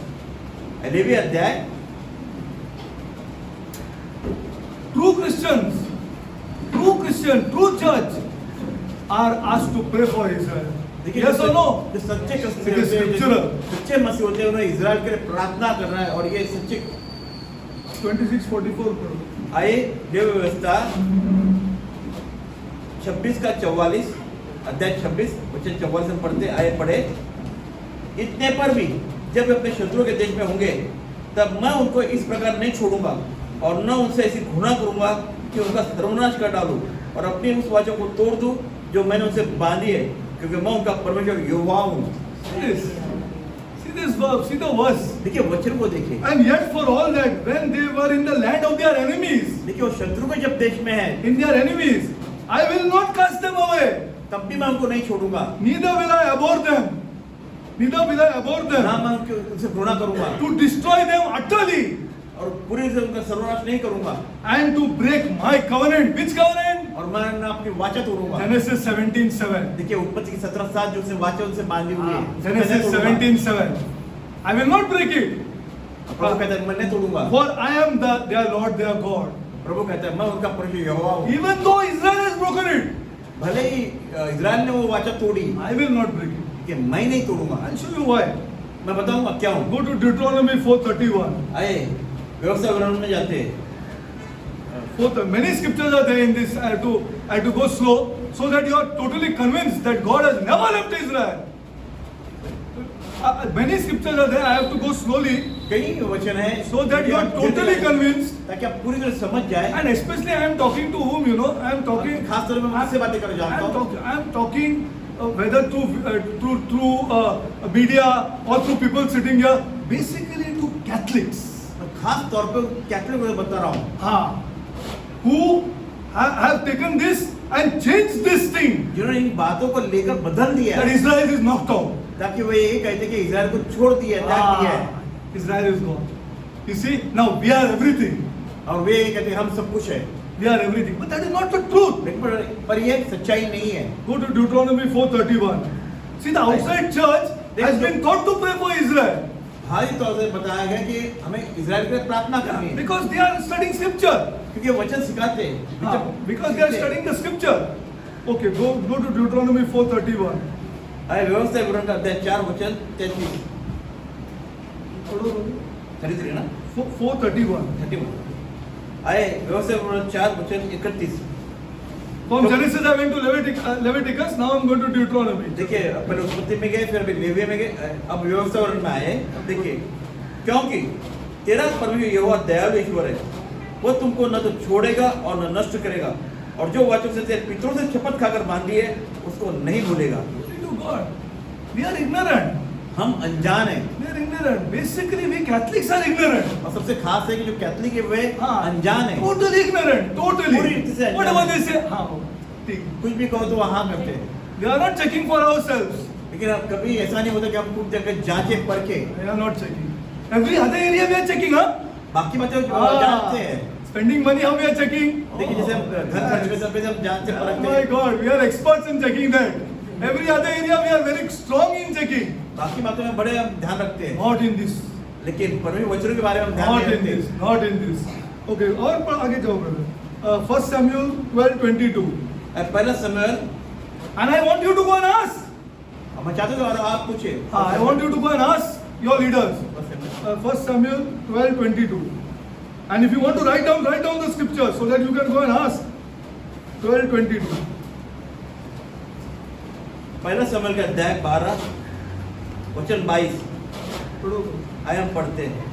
Speaker 2: लेवी अध्याय।
Speaker 1: True Christian, true church are asked to pray for Israel.
Speaker 2: देखिए
Speaker 1: Yes or no?
Speaker 2: जो सच्चे
Speaker 1: It is
Speaker 2: होते हैं,
Speaker 1: scriptural.
Speaker 2: सच्चे मसीह होते हैं, उन्हें इजराइल के लिए प्रार्थना करना है और ये सच्चे
Speaker 1: 26:44 करो।
Speaker 2: आए देव व्यवस्था 26 का 44 अध्याय 26 वचन 44 में पढ़ते आए पढ़े, इतने पर भी जब वे अपने शत्रुओं के देश में होंगे तब मैं उनको इस प्रकार नहीं छोड़ूंगा और न उनसे ऐसी घृणा करूंगा कि उनका सर्वनाश कर डालूं और अपनी उस वाचा को तोड़ दूं जो मैंने उनसे बांधी है, क्योंकि मैं उनका परमेश्वर यहोवा हूं।
Speaker 1: See this verse, see the verse.
Speaker 2: देखिए वचन को देखिए,
Speaker 1: And yet for all that, when they were in the land of their enemies,
Speaker 2: देखिए वो शत्रु के जब देश में है
Speaker 1: in their enemies, I will not cast them away.
Speaker 2: तब भी मैं उनको नहीं छोड़ूंगा,
Speaker 1: Neither will I abhor them. Neither will I abhor
Speaker 2: ना
Speaker 1: them.
Speaker 2: मैं उनसे घृणा करूंगा
Speaker 1: To destroy them utterly
Speaker 2: और पूरी से उनका सर्वनाश नहीं करूंगा
Speaker 1: and to break my covenant. Which covenant?
Speaker 2: और मैं ना अपनी वाचा तोड़ूंगा।
Speaker 1: Genesis 17:7.
Speaker 2: देखिए उत्पत्ति की 17:7 जो उसने वाचा उनसे बांधी हुई है,
Speaker 1: Genesis 17:7. I will not break it.
Speaker 2: प्रभु कहता है मैं नहीं तोड़ूंगा।
Speaker 1: For I am their Lord, their God.
Speaker 2: प्रभु कहता है मैं उनका परमेश्वर यहोवा हूँ।
Speaker 1: Even though Israel has broken it,
Speaker 2: भले ही इजराइल ने वो वाचा तोड़ी
Speaker 1: I will not break it.
Speaker 2: कि मैं नहीं तोड़ूंगा।
Speaker 1: I'll show you why.
Speaker 2: मैं बताऊंगा क्या हूँ।
Speaker 1: Go to Deuteronomy 4:31.
Speaker 2: आए व्यवस्था विवरण में जाते हैं।
Speaker 1: Many scriptures are there in this. I have to go slow so that you are totally convinced that God has never left Israel. Many scriptures are there. I have to go slowly
Speaker 2: कई वचन है
Speaker 1: so that you are totally convinced.
Speaker 2: ताकि आप पूरी तरह समझ जाए।
Speaker 1: And especially I am talking to whom, you know, I am talking.
Speaker 2: खास तौर पे मैं मुझसे बातें करना चाहता हूँ।
Speaker 1: I am talking whether through media or through people sitting here, basically to Catholics.
Speaker 2: मैं खास तौर पे कैथोलिक को बता रहा हूँ।
Speaker 1: हाँ, who have taken this and changed this thing
Speaker 2: जिन्होंने इन बातों को लेकर बदल दिया
Speaker 1: that
Speaker 2: है,
Speaker 1: Israel is knocked out.
Speaker 2: ताकि वो ये कहते कि इजराइल को छोड़ दिया, त्याग दिया है।
Speaker 1: Israel is gone. You see, now we are everything.
Speaker 2: और वे ये कहते हम सब कुछ है,
Speaker 1: We are everything. But that is not the truth.
Speaker 2: लेकिन पर ये सच्चाई नहीं है।
Speaker 1: Go to Deuteronomy 4:31. See, the outside church has been taught to pray for Israel
Speaker 2: भारी तौर से बताया गया कि हमें इजराइल के लिए प्रार्थना करनी है,
Speaker 1: because they are studying scripture.
Speaker 2: क्योंकि वचन सिखाते हैं।
Speaker 1: Because they are studying the scripture. Okay, go to Deuteronomy 4:31.
Speaker 2: आए व्यवस्था विवरण का अध्याय 4 वचन 33 33 ना
Speaker 1: 4:31.
Speaker 2: 31 आए व्यवस्था विवरण 4 वचन 31।
Speaker 1: From Genesis I went to Leviticus. Now I'm going to Deuteronomy.
Speaker 2: देखिए पहले उत्पत्ति में गए, फिर अभी लेवी में गए, अब व्यवस्था विवरण में आए। अब देखिए क्योंकि तेरा परमेश्वर यहोवा दयालु ईश्वर है, वो तुमको न तो छोड़ेगा और न नष्ट करेगा, और जो वाचों से तेरे पितरों से शपथ खाकर बांधी है उसको नहीं भूलेगा।
Speaker 1: Glory to God. We are ignorant.
Speaker 2: हम अनजान हैं,
Speaker 1: We are ignorant. Basically, we Catholics are ignorant.
Speaker 2: और सबसे खास है कि जो कैथलिक है वे
Speaker 1: हाँ,
Speaker 2: अनजान है।
Speaker 1: Totally ignorant. Totally.
Speaker 2: पूरी रीति से अनजान
Speaker 1: Whatever
Speaker 2: है।
Speaker 1: they say. हाँ, ठीक.
Speaker 2: कुछ भी कहो तो वहाँ करते हैं,
Speaker 1: We are not checking for ourselves.
Speaker 2: लेकिन अब कभी ऐसा नहीं होता कि हम खुद जाकर जांचे परखे।
Speaker 1: We are not checking. Every other area we are checking, huh?
Speaker 2: बाकी बातें जो
Speaker 1: हाँ.
Speaker 2: जानते हैं,
Speaker 1: Spending money, how we are checking?
Speaker 2: देखिए जैसे हम घर खर्च में सब पे हम जांच से
Speaker 1: Oh
Speaker 2: परखते
Speaker 1: my
Speaker 2: हैं।
Speaker 1: God, we are experts in checking that. Every other area we are very strong in checking.
Speaker 2: बाकी बातों में बड़े हम ध्यान रखते हैं,
Speaker 1: Not in this.
Speaker 2: लेकिन परमेश्वर वचनों के बारे में हम ध्यान
Speaker 1: Not
Speaker 2: नहीं
Speaker 1: in this.
Speaker 2: रखते।
Speaker 1: Not in this. Okay, और पर आगे जाओ brother. 1 Samuel 12:22.
Speaker 2: पहला समय
Speaker 1: And I want you to go and ask.
Speaker 2: मैं चाहता हूँ कि आप पूछे।
Speaker 1: I want you to go and ask your leaders. 1 Samuel 12:22. And if you want to write down the scripture so that you can go and ask. 12:22.
Speaker 2: पहला समय का अध्याय 12 वचन 22 आए हम पढ़ते हैं।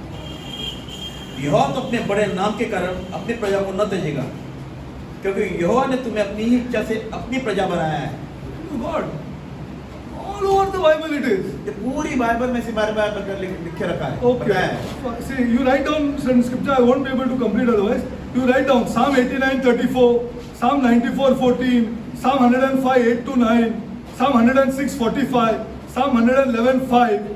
Speaker 2: यहोवा तो अपने बड़े नाम के कारण अपनी प्रजा को न त्यजेगा, क्योंकि यहोवा ने तुम्हें अपनी ही इच्छा से अपनी प्रजा बनाया है।
Speaker 1: God. All over the Bible it is.
Speaker 2: ये पूरी बाइबल में इसी बारे में लिखे रखा है,
Speaker 1: Okay.
Speaker 2: बताया है।
Speaker 1: See, you write down some scripture. I won't be able to complete otherwise. You write down Psalm 89:34, Psalm 94:14, Psalm 105 8 to 9, Psalm 106:45, Psalm 111:5.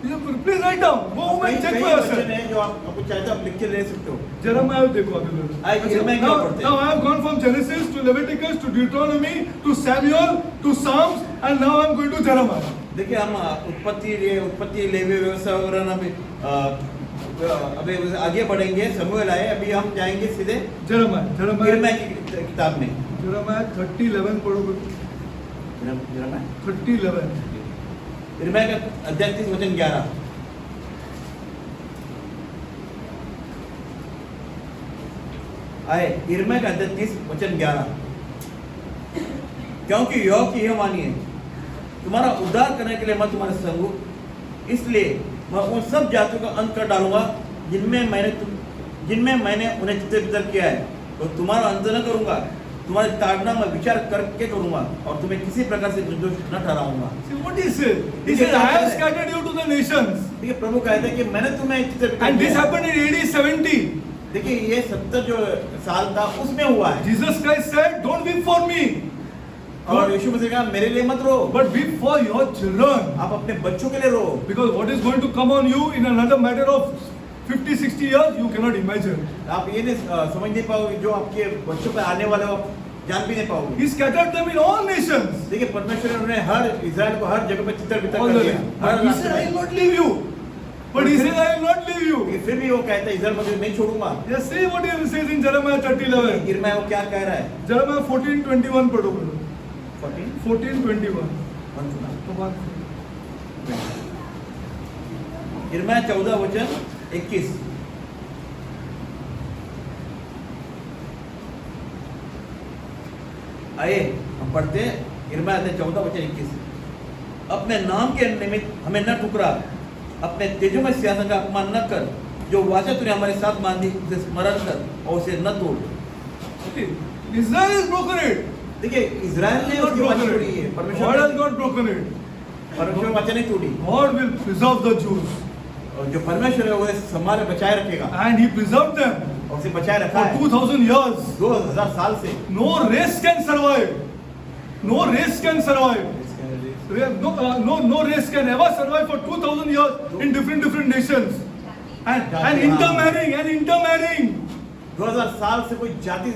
Speaker 1: You please write down. Go home and check
Speaker 2: कई
Speaker 1: for
Speaker 2: वचन
Speaker 1: yourself.
Speaker 2: हैं जो आपको चाहे तो आप लिख के ले सकते हो।
Speaker 1: Jeremiah देखो अभी
Speaker 2: आइए, Jeremiah क्या पढ़ते हैं?
Speaker 1: now I have gone from Genesis to Leviticus to Deuteronomy to Samuel to Psalms and now I am going to Jeremiah.
Speaker 2: देखिए हम उत्पत्ति लेवी व्यवस्था वगैरह अभी आगे बढ़ेंगे। समूएल आए, अभी हम जाएंगे सीधे
Speaker 1: Jeremiah
Speaker 2: यिर्मयाह की किताब में।
Speaker 1: Jeremiah 30:11 पढ़ो।
Speaker 2: यिर्मयाह
Speaker 1: 30:11.
Speaker 2: यिर्मयाह का अध्याय 30 वचन 11. आए यिर्मयाह का अध्याय 30 वचन 11. क्योंकि यहोवा की यह वाणी है, तुम्हारा उद्धार करने के लिए मैं तुम्हारे संग हूं, इसलिए मैं उन सब जातियों का अंत कर डालूंगा जिनमें मैंने उन्हें चित्तर किया है, और तुम्हारा अंत न करूंगा. तुम्हारी ताड़ना मैं विचार करके करूंगा और तुम्हें किसी प्रकार से निर्दोष न ठहराऊंगा.
Speaker 1: See what he said? He said, I have scattered you to the nations.
Speaker 2: देखिए प्रभु कहते हैं कि मैंने तुम्हें चित्तर
Speaker 1: And this happened in AD 70.
Speaker 2: देखिए ये 70 जो साल था उसमें हुआ है.
Speaker 1: Jesus Christ said, don't weep for me,
Speaker 2: और यीशु मसीह ने कहा मेरे लिए मत रो,
Speaker 1: but weep for your children.
Speaker 2: आप अपने बच्चों के लिए रो.
Speaker 1: Because what is going to come on you in another matter of 50-60 years, you cannot imagine.
Speaker 2: आप ये नहीं समझ नहीं पाओगे जो आपके बच्चों पे आने वाले हो, आप जान भी नहीं पाओगे.
Speaker 1: He scattered them in all nations.
Speaker 2: देखिए परमेश्वर ने उन्हें हर इज़राइल को हर जगह पे चित्तर
Speaker 1: All
Speaker 2: कर
Speaker 1: the
Speaker 2: दिया.
Speaker 1: But he said, I will not leave you. But he said, I will not leave you.
Speaker 2: लेकिन फिर भी वो कहता है इज़राइल मुझे नहीं छोड़ूंगा.
Speaker 1: Just see what he says in Jeremiah 30:11.
Speaker 2: यिर्मयाह वो क्या कह रहा है?
Speaker 1: Jeremiah 14:21 पढ़ो. 14:21.
Speaker 2: 14 यिर्मयाह 14 वचन 21. आइए हम पढ़ते हैं यिर्मयाह 14 वचन 21. अपने नाम के निमित्त हमें न ठुकरा, अपने तेजों में सिंहासन का अपमान न कर, जो वाचा तूने हमारे साथ बांधी उसे स्मरण कर और उसे न तोड़.
Speaker 1: Okay. Israel has broken it.
Speaker 2: देखिए इज़राइल ने
Speaker 1: God
Speaker 2: उसकी वाचा
Speaker 1: broken
Speaker 2: तोड़ी है.
Speaker 1: it. God
Speaker 2: परमेश्वर
Speaker 1: has not broken it.
Speaker 2: परमेश्वर वाचा नहीं तोड़ी.
Speaker 1: God will preserve the Jews.
Speaker 2: और जो परमेश्वर है वो संभाले बचाए रखेगा
Speaker 1: And he preserved them
Speaker 2: और उसे बचाए रखा
Speaker 1: for
Speaker 2: है
Speaker 1: 2000 years.
Speaker 2: 2000 साल से.
Speaker 1: No race can survive. No race can survive. No race can ever survive for 2000 years in different nations. And intermarrying.
Speaker 2: 2000 साल से कोई जाति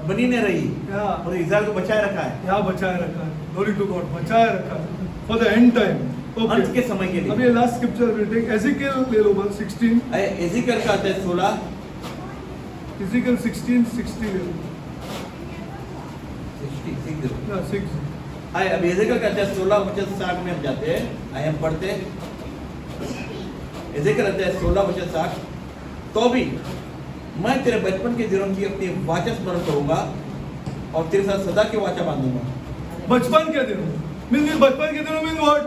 Speaker 2: बनी नहीं रही
Speaker 1: Yeah.
Speaker 2: और इज़राइल को बचाए रखा है
Speaker 1: यहाँ बचाए रखा है. Glory to God. बचाए रखा है. For the end time.
Speaker 2: अंत के
Speaker 1: Okay.
Speaker 2: समय के
Speaker 1: अब
Speaker 2: लिए.
Speaker 1: ये last scripture will take Ezekiel ले लो बस 16.
Speaker 2: एजिकल का अध्याय 16
Speaker 1: Ezekiel 16:60 ले लो.
Speaker 2: 60.
Speaker 1: Yeah, 6.
Speaker 2: आए अब एजिकल का अध्याय 16 वचन 60 में हम जाते हैं. आए हम पढ़ते हैं एजिकल अध्याय 16 वचन 60. तो भी मैं तेरे बचपन के दिनों की अपनी वाचा स्मरण करूंगा और तेरे साथ सदा की वाचा बांधूंगा.
Speaker 1: बचपन के दिनों. Means बचपन के दिनों means what?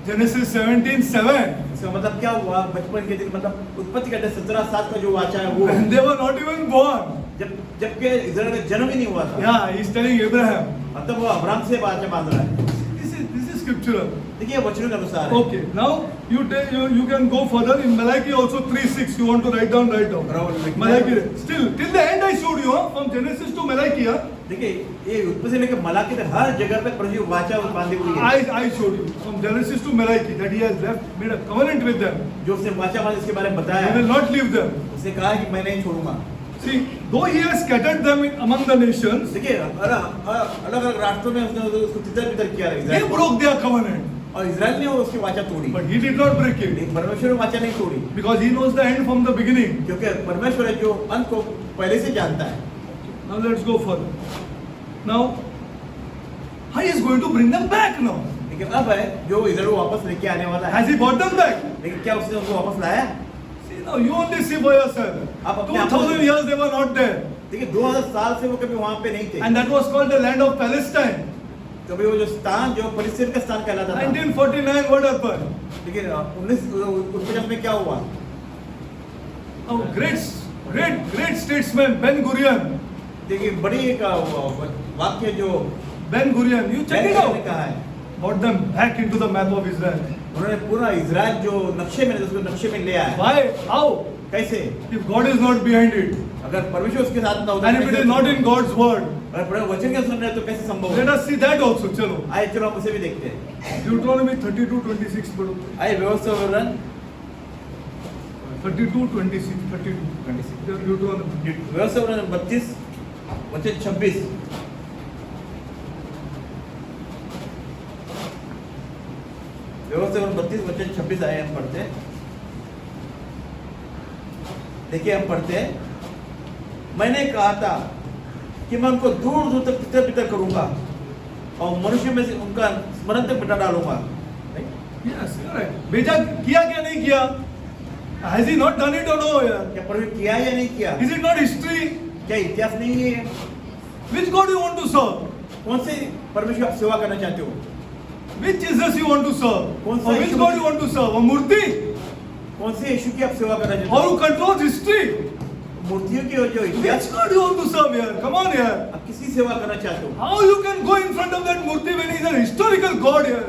Speaker 1: Genesis 17:7.
Speaker 2: इसका मतलब क्या हुआ? बचपन के दिन मतलब उत्पत्ति का 17:7 का जो वाचा है वो
Speaker 1: When they were not even born.
Speaker 2: जबकि इज़राइल का जन्म ही नहीं हुआ था.
Speaker 1: Yeah, he's telling Abraham.
Speaker 2: मतलब वो अब्राहम से वाचा बांध रहा है.
Speaker 1: This is scriptural.
Speaker 2: देखिए वचनों के अनुसार है.
Speaker 1: Okay, now you can go further in Malachi also 3:6. You want to write down. Malachi. Still till the end I showed you, from Genesis to Malachi.
Speaker 2: देखिए ये उत्पत्ति से लेकर मलाकी तक हर जगह पे प्रभु वाचा बांधी हुई है.
Speaker 1: I showed you from Genesis to Malachi that he has made a covenant with them.
Speaker 2: जो उसने वाचा बांधी इसके बारे में
Speaker 1: He
Speaker 2: बताया.
Speaker 1: will not leave them.
Speaker 2: उसने कहा कि मैं नहीं छोड़ूंगा.
Speaker 1: See, though he has scattered them among the nations,
Speaker 2: देखिए अलग अलग राष्ट्रों में उसने उसको तितर बितर किया
Speaker 1: they
Speaker 2: इज़राइल को.
Speaker 1: broke their covenant.
Speaker 2: और इज़राइल ने उसकी वाचा तोड़ी.
Speaker 1: But he did not break it
Speaker 2: लेकिन परमेश्वर ने वाचा नहीं तोड़ी
Speaker 1: because he knows the end from the beginning.
Speaker 2: क्योंकि परमेश्वर है जो अंत को पहले से जानता है.
Speaker 1: Now let's go further. Now, how he is going to bring them back now?
Speaker 2: लेकिन अब है जो इज़राइल को वापस लेके आने वाला है.
Speaker 1: Has he brought them back?
Speaker 2: लेकिन क्या उसने उनको वापस लाया?
Speaker 1: See, now you only see for yourself.
Speaker 2: आप अपने आप
Speaker 1: 2000 years they were not there.
Speaker 2: देखिए 2000 साल से वो कभी वहाँ पे नहीं थे.
Speaker 1: And that was called the land of Palestine.
Speaker 2: कभी वो जो स्थान जो फिलिस्तीन का स्थान कहलाता था.
Speaker 1: 1949, what happened?
Speaker 2: लेकिन 1949 में क्या हुआ?
Speaker 1: Our great statesman Ben Gurion.
Speaker 2: देखिए बड़ी एक वाक्य जो
Speaker 1: Ben Gurion, you check it
Speaker 2: ने
Speaker 1: out.
Speaker 2: कहा है.
Speaker 1: Brought them back into the map of Israel.
Speaker 2: उन्होंने पूरा इज़राइल जो नक्शे में उसको नक्शे में ले आया.
Speaker 1: Why? How?
Speaker 2: कैसे?
Speaker 1: If God is not behind it,
Speaker 2: अगर परमेश्वर उसके साथ ना होता
Speaker 1: and if it is not in God's word,
Speaker 2: अगर वचन के सुन रहे तो कैसे संभव
Speaker 1: let
Speaker 2: है?
Speaker 1: us see that also. चलो.
Speaker 2: आइए चलो हम उसे भी देखते हैं.
Speaker 1: Deuteronomy 32:26 पढ़ो.
Speaker 2: आइए व्यवस्था विवरण
Speaker 1: 32:26. 32.
Speaker 2: 26.
Speaker 1: Deuteronomy.
Speaker 2: व्यवस्था विवरण 32 वचन 26. व्यवस्था विवरण 32 वचन 26 आए हम पढ़ते हैं. देखिए हम पढ़ते हैं. मैंने कहा था कि मैं उनको दूर दूर तक तितर बितर करूंगा और मनुष्य में से उनका स्मरण तक मिटा डालूंगा।
Speaker 1: Yes, you're right. भेजा किया क्या नहीं किया? Has he not done it or no? Yeah.
Speaker 2: क्या परमेश्वर किया या नहीं किया?
Speaker 1: Is it not history?
Speaker 2: क्या इतिहास नहीं है?
Speaker 1: Which God you want to serve?
Speaker 2: कौन से परमेश्वर आप सेवा करना चाहते हो?
Speaker 1: Which Jesus you want to serve?
Speaker 2: कौन सा
Speaker 1: Or which
Speaker 2: Yeshu
Speaker 1: God you want to serve? A मूर्ति?
Speaker 2: कौन से यीशु की आप सेवा करना चाहते
Speaker 1: Or
Speaker 2: हो?
Speaker 1: who controls history?
Speaker 2: मूर्तियों की जो इतिहास,
Speaker 1: Which God you want to serve here? Come on here.
Speaker 2: आप किसी सेवा करना चाहते हो?
Speaker 1: How you can go in front of that Murthy when he is a historical God here?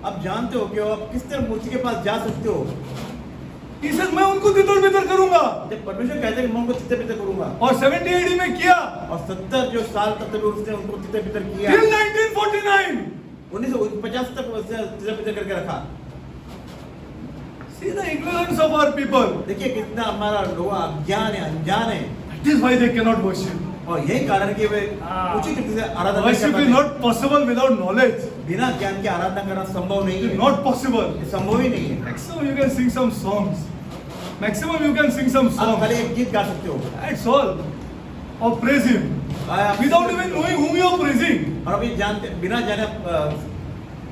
Speaker 2: आप जानते हो कि आप किस तरह मूर्ति के पास जा सकते हो?
Speaker 1: He says मैं उनको तितर बितर करूंगा.
Speaker 2: जब परमेश्वर कहते हैं कि मैं उनको तितर बितर करूंगा,
Speaker 1: और 70 AD में किया.
Speaker 2: और 70 जो साल तक उसने उनको तितर बितर किया,
Speaker 1: Till 1949.
Speaker 2: 1950 तक उसने तितर बितर करके रखा।
Speaker 1: See the ignorance of our people.
Speaker 2: देखिए कितना हमारा लोग अज्ञान है, अनजान है,
Speaker 1: That is why they cannot worship.
Speaker 2: और यही कारण कि वे उचित रीति से आराधना नहीं
Speaker 1: Worship
Speaker 2: कर
Speaker 1: is
Speaker 2: पाते।
Speaker 1: not possible without knowledge.
Speaker 2: बिना ज्ञान के आराधना करना संभव नहीं
Speaker 1: It is
Speaker 2: है,
Speaker 1: not possible.
Speaker 2: ये संभव ही नहीं है।
Speaker 1: Maximum you can sing some songs. Maximum you can sing some
Speaker 2: आप खाली
Speaker 1: songs.
Speaker 2: एक गीत गा सकते हो,
Speaker 1: That's all. Or praise him.
Speaker 2: आप
Speaker 1: Without even knowing whom you are praising.
Speaker 2: और अभी जानते बिना जाने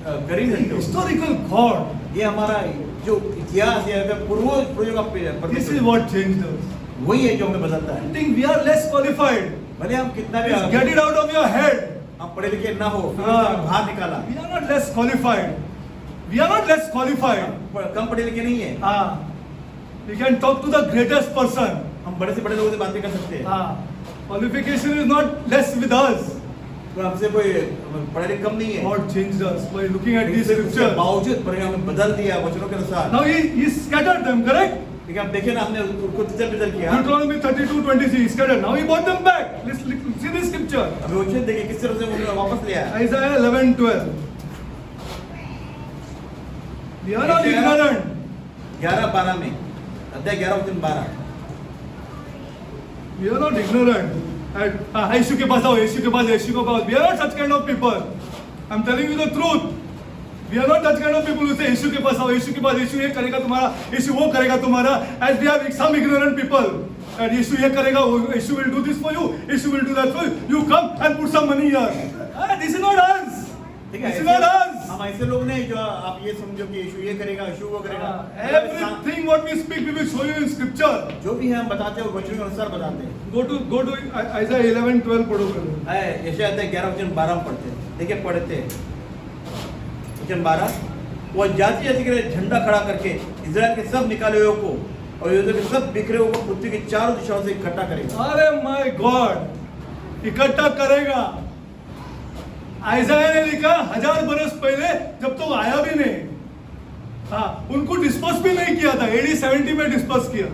Speaker 2: कर ही सकते हो।
Speaker 1: Historical God.
Speaker 2: ये हमारा जो इतिहास है, पूर्वजों का
Speaker 1: This is
Speaker 2: परमेश्वर,
Speaker 1: what changed us.
Speaker 2: वही है जो हमें बदलता है।
Speaker 1: I think we are less qualified.
Speaker 2: भले हम कितना भी
Speaker 1: Just get it out of your head.
Speaker 2: हम पढ़े लिखे ना हो, फिर
Speaker 1: हाँ।
Speaker 2: उसको बाहर निकाला।
Speaker 1: We are not less qualified. We are not less qualified.
Speaker 2: हम कम पढ़े लिखे नहीं है,
Speaker 1: We can talk to the greatest person.
Speaker 2: हम बड़े से बड़े लोगों से बातें कर सकते हैं।
Speaker 1: Qualification is not less with us.
Speaker 2: तो हमसे कोई पढ़े लिखे कम नहीं है।
Speaker 1: God changed us by looking at these
Speaker 2: इसके
Speaker 1: scriptures.
Speaker 2: बावजूद परमेश्वर हमें बदल दिया वचनों के अनुसार।
Speaker 1: Now he scattered them, correct?
Speaker 2: लेकिन आप देखें ना, हमने उनको तितर बितर किया।
Speaker 1: Deuteronomy 32:26, he scattered. Now he brought them back. Let's see this scripture.
Speaker 2: अभी वचन देखिए किस तरह से उन्होंने वापस लिया है।
Speaker 1: Isaiah 11:12. We are not ignorant.
Speaker 2: 11-12 में, अध्याय 11 वचन 12।
Speaker 1: We are not ignorant. यीशु के पास आओ, यीशु के पास, यीशु के पास. We are not such kind of people. I'm telling you the truth. We are not that kind of people who say यीशु के पास आओ, यीशु के पास, यीशु ये करेगा तुम्हारा, यीशु वो करेगा तुम्हारा. As we have some ignorant people. And यीशु ये करेगा, यीशु will do this for you, Yeshu will do that for you. You come and put some money here. This is not us.
Speaker 2: ठीक है,
Speaker 1: This is not us.
Speaker 2: हम ऐसे लोग नहीं जो आप ये समझो कि यीशु ये करेगा, यीशु वो करेगा।
Speaker 1: Everything what we speak, we will show you in scripture.
Speaker 2: जो भी है हम बताते हैं वो वचनों के अनुसार बताते हैं।
Speaker 1: Go to Isaiah 11:12 पढ़ो करो.
Speaker 2: यशायाह अध्याय 11 वचन 12 में पढ़ते हैं। देखिए पढ़ते हैं वचन 12, वो जाति जाति के लिए झंडा खड़ा करके इजराइल के सब निकाले हुए को और यहूदा के सब बिखरे हुए को पृथ्वी की चारों दिशाओं से इकट्ठा करेगा।
Speaker 1: अरे माय गॉड, इकट्ठा करेगा. आइज़ाया ने लिखा 1000 बरस पहले, जब तो आया भी नहीं. उनको डिस्पर्स भी नहीं किया था. AD 70 में डिस्पर्स किया.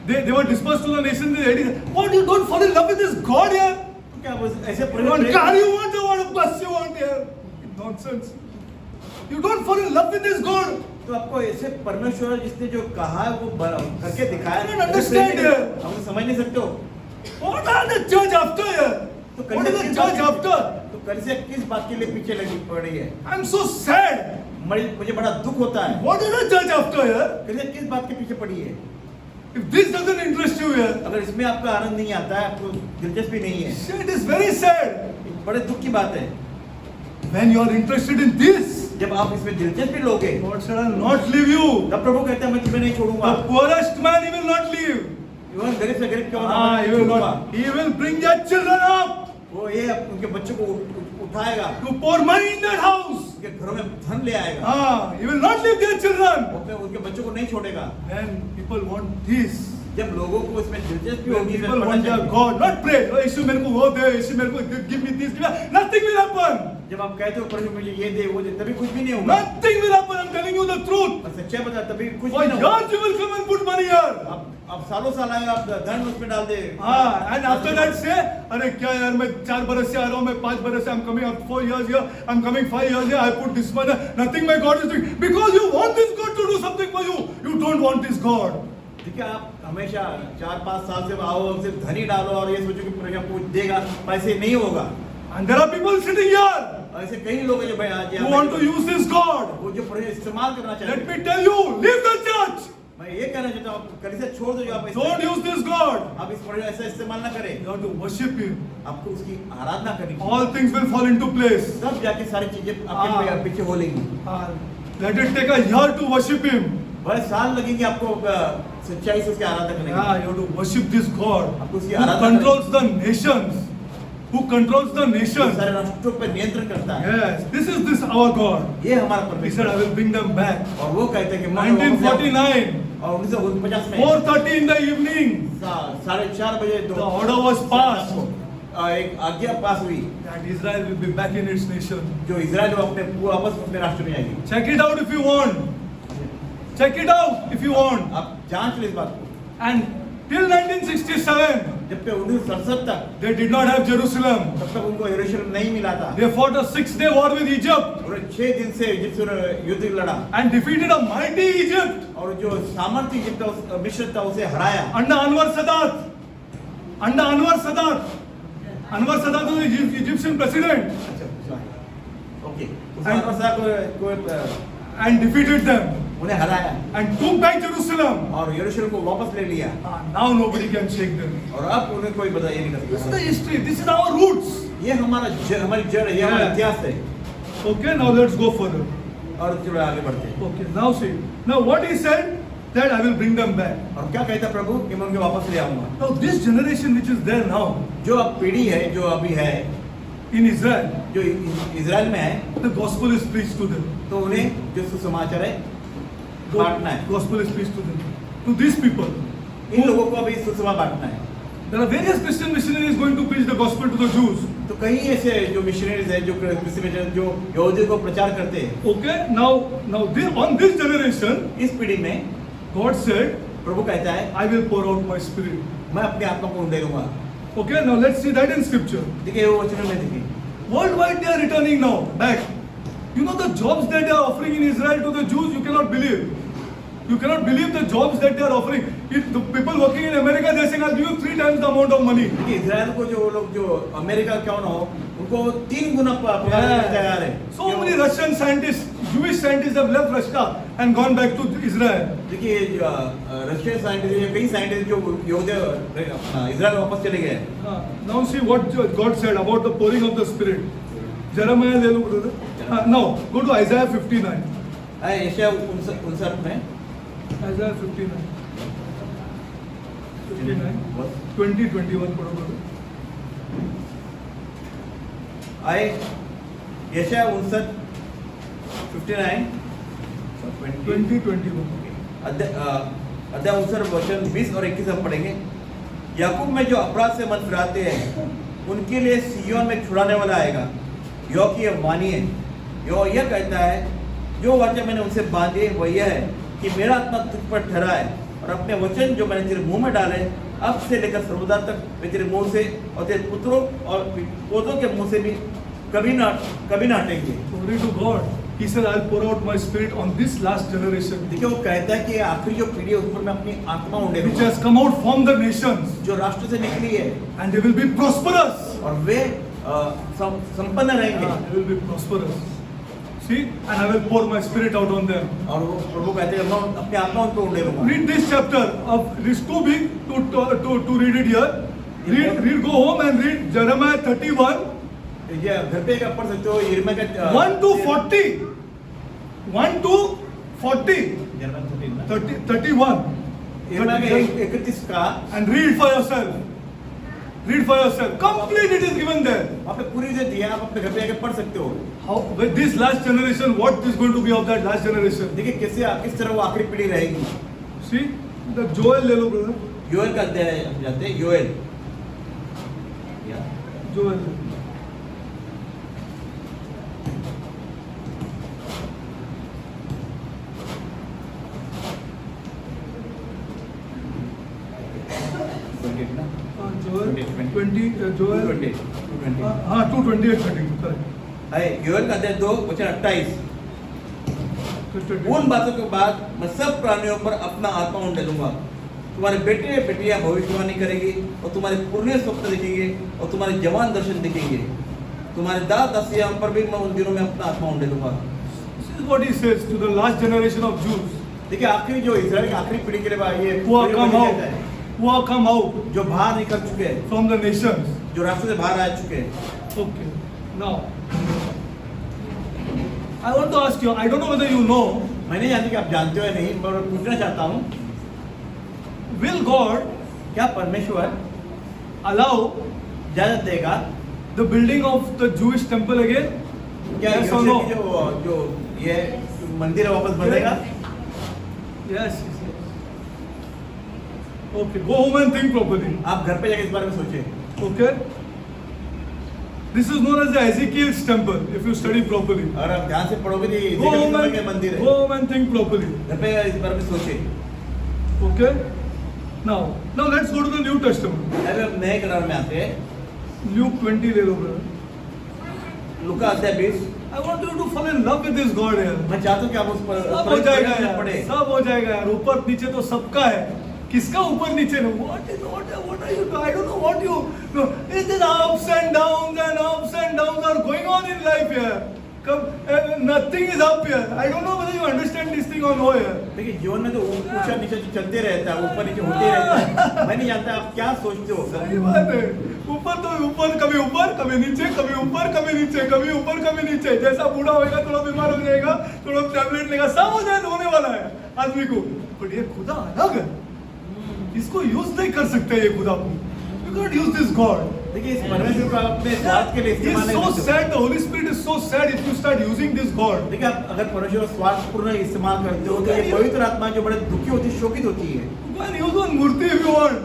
Speaker 1: They were dispersed to the nations in AD. What, you don't fall in love with this God here?
Speaker 2: तो क्या वो ऐसे
Speaker 1: You want car, you want the word of bus, you want here. Nonsense. You don't fall in love with this God.
Speaker 2: तो आपको ऐसे परमेश्वर जिसने जो कहा है वो करके दिखाया
Speaker 1: I don't understand here.
Speaker 2: हम समझ नहीं सकते हो।
Speaker 1: What are the church after here?
Speaker 2: तो
Speaker 1: What is the church after?
Speaker 2: तो कलिसिया किस बात के लिए पीछे लगी पड़ी है?
Speaker 1: I'm so sad.
Speaker 2: मुझे बड़ा दुख होता है।
Speaker 1: What is the church after here?
Speaker 2: कलिसिया किस बात के पीछे पड़ी है?
Speaker 1: If this doesn't interest you here,
Speaker 2: अगर इसमें आपका आनंद नहीं आता है, आपको दिलचस्पी नहीं है,
Speaker 1: it is very sad.
Speaker 2: बड़े दुख की बात है।
Speaker 1: When you are interested in this,
Speaker 2: जब आप इसमें दिलचस्पी लोगे,
Speaker 1: God shall not leave you.
Speaker 2: तब प्रभु कहते हैं मैं तुम्हें नहीं छोड़ूंगा।
Speaker 1: The poorest man he will not leave.
Speaker 2: Even गरीब से गरीब क्यों ना,
Speaker 1: He will not. He will bring their children up
Speaker 2: वो ये उनके बच्चों को उठाएगा,
Speaker 1: to pour money in that house.
Speaker 2: उनके घरों में धन ले आएगा।
Speaker 1: He will not leave their children.
Speaker 2: वो उनके बच्चों को नहीं छोड़ेगा।
Speaker 1: When people want this,
Speaker 2: जब लोगों को इसमें दिलचस्पी
Speaker 1: when
Speaker 2: होगी, इसमें
Speaker 1: people
Speaker 2: पढ़ना
Speaker 1: want their
Speaker 2: चाहिए।
Speaker 1: God, not pray. Oh, यीशु मेरे को वो दे, यीशु मेरे को give me this, give me, nothing will happen.
Speaker 2: जब आप कहते हो प्रभु मुझे ये दे वो दे, तभी कुछ भी नहीं होगा।
Speaker 1: Nothing will happen. I'm telling you the truth.
Speaker 2: और सच्चाई बता, तभी कुछ
Speaker 1: For
Speaker 2: भी नहीं होगा।
Speaker 1: years you will come and put money here.
Speaker 2: अब सालों साल आएगा, आप धन उसमें डाल दे।
Speaker 1: And after that say, अरे क्या यार मैं 4 बरस से आ रहा हूँ, मैं 5 बरस से I'm coming up 4 years here, I'm coming 5 years here, I put this money, nothing my God is doing. Because you want this God to do something for you. You don't want this God.
Speaker 2: ठीक है, आप हमेशा 4-5 साल से आओ, सिर्फ धन ही डालो और ये सोचो कि प्रभु आपको देगा, ऐसे नहीं होगा।
Speaker 1: And there are people sitting here
Speaker 2: ऐसे कई लोग हैं जो भाई आज
Speaker 1: who want to use this God.
Speaker 2: वो जो प्रभु इस्तेमाल करना चाहते
Speaker 1: Let
Speaker 2: हैं।
Speaker 1: me tell you, leave the church.
Speaker 2: मैं ये कहना चाहता हूँ, आप कलीसिया छोड़ दो जो आप
Speaker 1: Don't use this God.
Speaker 2: आप इस पर ऐसा इस्तेमाल ना करें।
Speaker 1: You have to worship Him.
Speaker 2: आपको उसकी आराधना करनी चाहिए।
Speaker 1: All things will fall into place.
Speaker 2: तब जाके सारी चीजें आपके पीछे हो लेंगी।
Speaker 1: Let it take a year to worship Him.
Speaker 2: बड़े साल लगेंगे आपको सच्चाई से उसकी आराधना करने
Speaker 1: Yeah, you have to worship this God
Speaker 2: आपको उसकी
Speaker 1: who
Speaker 2: Aradhana
Speaker 1: controls the nations. Who controls the nations.
Speaker 2: सारे राष्ट्रों पर नियंत्रण करता है।
Speaker 1: Yes, this our God.
Speaker 2: ये हमारा
Speaker 1: He said,
Speaker 2: परमेश्वर
Speaker 1: I will bring them back.
Speaker 2: और वो कहते हैं कि
Speaker 1: 1949,
Speaker 2: और 1949 में
Speaker 1: 4:30 in the evening,
Speaker 2: 4:30 बजे
Speaker 1: the order was passed
Speaker 2: एक आज्ञा पास हुई
Speaker 1: that Israel will be back in its nation.
Speaker 2: जो इजराइल अपने वापस अपने राष्ट्र में आएगी।
Speaker 1: Check it out if you want. Check it out if you want.
Speaker 2: आप जांच लो इस बात को।
Speaker 1: And till 1967,
Speaker 2: जब तक 1967 तक
Speaker 1: they did not have Jerusalem.
Speaker 2: तब तक उनको यरूशलेम नहीं मिला था।
Speaker 1: They fought a 6-day war with Egypt
Speaker 2: उन्होंने 6 दिन से इजिप्ट से युद्ध लड़ा
Speaker 1: and defeated a mighty Egypt
Speaker 2: और जो सामर्थ्य इजिप्ट था मिस्र था उसे हराया।
Speaker 1: under Anwar Sadat. Under Anwar Sadat. Anwar Sadat was the Egyptian president
Speaker 2: okay उस को
Speaker 1: and defeated them
Speaker 2: उन्हें हराया
Speaker 1: and took back Jerusalem.
Speaker 2: और यरूशलेम को वापस ले लिया
Speaker 1: Now nobody can shake them.
Speaker 2: और अब उन्हें कोई बता ये नहीं
Speaker 1: This is the
Speaker 2: कर
Speaker 1: history. This is our roots.
Speaker 2: ये हमारी जड़ है, ये हमारा
Speaker 1: Yeah.
Speaker 2: इतिहास है।
Speaker 1: Okay, now let's go further.
Speaker 2: और चलो आगे बढ़ते हैं।
Speaker 1: Okay, now see. Now what he said that I will bring them back.
Speaker 2: और क्या कहता प्रभु कि मैं उनको वापस ले आऊंगा।
Speaker 1: Now this generation which is there now
Speaker 2: जो अब पीढ़ी है जो अभी है
Speaker 1: in Israel,
Speaker 2: जो इजराइल में है
Speaker 1: the gospel is preached to them.
Speaker 2: तो उन्हें जो सुसमाचार है बांटना है।
Speaker 1: Gospel is preached to them. To these people.
Speaker 2: इन लोगों को अभी सुसमाचार बांटना है।
Speaker 1: There are various Christian missionaries going to preach the gospel to the Jews.
Speaker 2: तो कई ऐसे जो मिशनरीज हैं जो जो यहूदियों को प्रचार करते हैं।
Speaker 1: Okay, now on this generation,
Speaker 2: इस पीढ़ी में
Speaker 1: God said,
Speaker 2: प्रभु कहता है
Speaker 1: I will pour out my spirit.
Speaker 2: मैं अपने आत्मा को दे दूंगा।
Speaker 1: Okay, now let's see that in scripture.
Speaker 2: देखिए वो वचन में देखिए
Speaker 1: Worldwide they are returning now back. You know the jobs that they are offering in Israel to the Jews, you cannot believe. You cannot believe the jobs that they are offering. If the people working in America, they are saying, I'll give you 3 times the amount of money.
Speaker 2: देखिए Israel को जो लोग जो America क्यों ना हो उनको 3 गुना पगार देने तैयार है।
Speaker 1: So many Russian scientists, Jewish scientists have left Russia and gone back to Israel.
Speaker 2: देखिए रशियन साइंटिस्ट कई साइंटिस्ट जो यहूदी इजराइल वापस चले गए।
Speaker 1: Now see what God said about the pouring of the Spirit. Jeremiah, ले लो brother. Now go to Isaiah 59.
Speaker 2: यशायाह 59 में
Speaker 1: Isaiah 59. 20-21 पढ़ो brother.
Speaker 2: आए यशायाह 59
Speaker 1: 20-21.
Speaker 2: अध्याय 59 वचन 20 और 21 हम पढ़ेंगे। याकूब में जो अपराध से मन फिराते हैं उनके लिए सिय्योन में छुड़ाने वाला आएगा। यहोवा की यह वाणी है। यहोवा यह कहता है जो वचन मैंने उनसे बांधे वह यह है कि मेरा आत्मा तुझ पर ठहरा है और अपने वचन जो मैंने तेरे मुंह में डाले अब से लेकर सर्वदा तक वे तेरे मुंह से और तेरे पुत्रों और पोतों के मुंह से भी कभी ना हटेंगे।
Speaker 1: Glory to God. He said, I'll pour out my spirit on this last generation,
Speaker 2: देखिए वो कहता है कि आखिरी जो पीढ़ी है उस पर मैं अपनी आत्मा उंडे
Speaker 1: which has come out from the nations,
Speaker 2: जो राष्ट्र से निकली है
Speaker 1: and they will be prosperous.
Speaker 2: और वे संपन्न रहेंगे।
Speaker 1: They will be prosperous. See, and I will pour my spirit out on them.
Speaker 2: और वो प्रभु कहते हैं मैं अपने आत्मा उन पर उंडे दूंगा।
Speaker 1: Read this chapter. It's too big to read it here. Read. Go home and read Jeremiah 31.
Speaker 2: ये घर पे एक पढ़ सकते हो यिर्मयाह का
Speaker 1: 1 to 40. 1 to 40.
Speaker 2: यिर्मयाह
Speaker 1: 31.
Speaker 2: यिर्मयाह का 31 का
Speaker 1: And read for yourself. Read for yourself. Complete it is given there.
Speaker 2: वहाँ पे पूरी जो दिया आप अपने घर पे आके पढ़ सकते हो।
Speaker 1: How with this last generation, what is going to be of that last generation?
Speaker 2: देखिए किस तरह वो आखिरी पीढ़ी रहेगी।
Speaker 1: See, the Joel ले लो brother.
Speaker 2: योएल का अध्याय हम जाते हैं योएल।
Speaker 1: Joel. Joel 20. Joel.
Speaker 2: 2:20
Speaker 1: हाँ 2:28-30 correct.
Speaker 2: योएल का अध्याय 2 वचन 28 उन बातों के बाद मैं सब प्राणियों पर अपना आत्मा उंडे दूंगा। तुम्हारे बेटे बेटियां भविष्यवाणी करेगी और तुम्हारे पुरने स्वप्न देखेंगे और तुम्हारे जवान दर्शन देखेंगे। तुम्हारे दास दासियां पर भी मैं उन दिनों में अपना आत्मा उंडे दूंगा।
Speaker 1: This is what he says to the last generation of Jews.
Speaker 2: देखिए आखिरी जो इजराइल की आखिरी पीढ़ी के लिए ये
Speaker 1: who are come
Speaker 2: कहता
Speaker 1: out,
Speaker 2: है,
Speaker 1: who are come out
Speaker 2: जो बाहर निकल चुके हैं,
Speaker 1: from the nations.
Speaker 2: जो रास्ते से बाहर आ चुके हैं.
Speaker 1: Okay. Now, I want to ask you. I don't know whether you know.
Speaker 2: मैं नहीं जानती कि आप जानते हो या नहीं, मैं पूछना चाहता हूँ,
Speaker 1: Will God
Speaker 2: क्या परमेश्वर
Speaker 1: allow
Speaker 2: इजाजत देगा
Speaker 1: the building of the Jewish temple again?
Speaker 2: क्या
Speaker 1: Yes or
Speaker 2: यरूशलेम
Speaker 1: no?
Speaker 2: की जो ये मंदिर है वापस बनेगा?
Speaker 1: Yes. Yes. Okay. Go home and think properly.
Speaker 2: आप घर पे जाके इस बारे में सोचें.
Speaker 1: Okay. This is known as the Ezekiel's temple. If you study properly.
Speaker 2: और आप ध्यान से पढ़ोगे तो
Speaker 1: Go home
Speaker 2: इजराइल के
Speaker 1: and
Speaker 2: मंदिर है.
Speaker 1: go home and think properly.
Speaker 2: घर पे इस बारे में सोचें.
Speaker 1: Okay. Now let's go to the New Testament.
Speaker 2: अभी हम नए करार में आते हैं.
Speaker 1: Luke 20 ले लो brother.
Speaker 2: लूका अध्याय 20.
Speaker 1: I want you to fall in love with this God here.
Speaker 2: मैं चाहता हूँ कि आप उस पर
Speaker 1: सब हो जाएगा यार,
Speaker 2: पढ़े.
Speaker 1: सब हो जाएगा यार. ऊपर नीचे तो सबका है. किसका ऊपर नीचे नहीं? What are you doing? I don't know what you. No, it is ups and downs are going on in life here. Nothing is up here. I don't know whether you understand this thing or no here.
Speaker 2: देखिए जीवन में तो ऊंचा नीचे चलते रहता है, ऊपर नीचे होते रहता है. मैं नहीं जानता आप क्या सोचते हो.
Speaker 1: सही बात है. ऊपर तो ऊपर, कभी नीचे, कभी ऊपर, कभी नीचे, कभी ऊपर, कभी नीचे. जैसा बूढ़ा होएगा थोड़ा बीमार हो जाएगा, थोड़ा टैबलेट लेगा, सब हो जाए होने वाला है आदमी को. बट ये खुदा अलग है. इसको यूज नहीं कर सकते ये खुदा को. You can't use this God.
Speaker 2: देखिए इस परमेश्वर को अपने स्वार्थ के लिए
Speaker 1: He
Speaker 2: इस्तेमाल
Speaker 1: is
Speaker 2: नहीं
Speaker 1: so
Speaker 2: करते.
Speaker 1: sad. The Holy Spirit is so sad if you start using this God.
Speaker 2: देखिए आप अगर परमेश्वर का स्वार्थपूर्ण इस्तेमाल करते हो तो ये पवित्र आत्मा जो बड़े दुखी होती है, शोकित होती है.
Speaker 1: Go and use one murti if you want.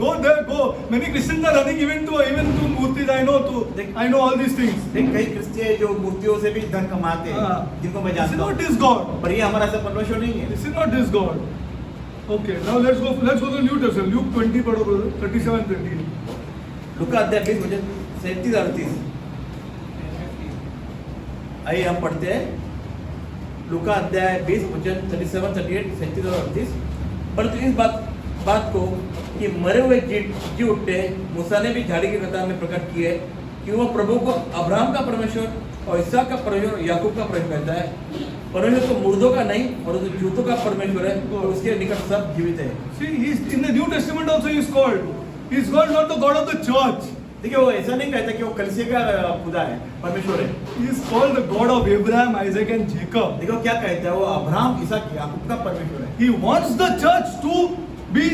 Speaker 1: Go there, go. Many Christians are running even to murtis. I know all these things.
Speaker 2: देख कई क्रिश्चियन जो मूर्तियों से भी धन कमाते हैं,
Speaker 1: हाँ.
Speaker 2: जिनको मैं
Speaker 1: This is
Speaker 2: जानता
Speaker 1: not
Speaker 2: हूँ,
Speaker 1: this God.
Speaker 2: पर ये हमारा ऐसा परमेश्वर नहीं है.
Speaker 1: This is not this God. Okay, now let's go to the New Testament. Luke 20 पढ़ो brother. 37-38.
Speaker 2: लूका अध्याय 20 वचन 37-38. आइए हम पढ़ते हैं लूका अध्याय 20 वचन 37-38, 37 और 38. परंतु इस बात को कि मरे हुए जी उठते, मूसा ने भी झाड़ी की कतार में प्रकट किए कि वह प्रभु को अब्राहम का परमेश्वर और इसहाक का परमेश्वर, याकूब का परमेश्वर कहता है. परमेश्वर तो मुर्दों का नहीं और तो जूतों का परमेश्वर है और उसके निकट सब जीवित है.
Speaker 1: See, he's in the New Testament also he is called. He is called not the God of the church.
Speaker 2: देखिए वो ऐसा नहीं कहता कि वो कलीसिया का खुदा है, परमेश्वर है.
Speaker 1: He is called the God of Abraham, Isaac and Jacob.
Speaker 2: देखो क्या कहता है, वो अब्राहम, इसहाक, याकूब का परमेश्वर है.
Speaker 1: He wants the church to be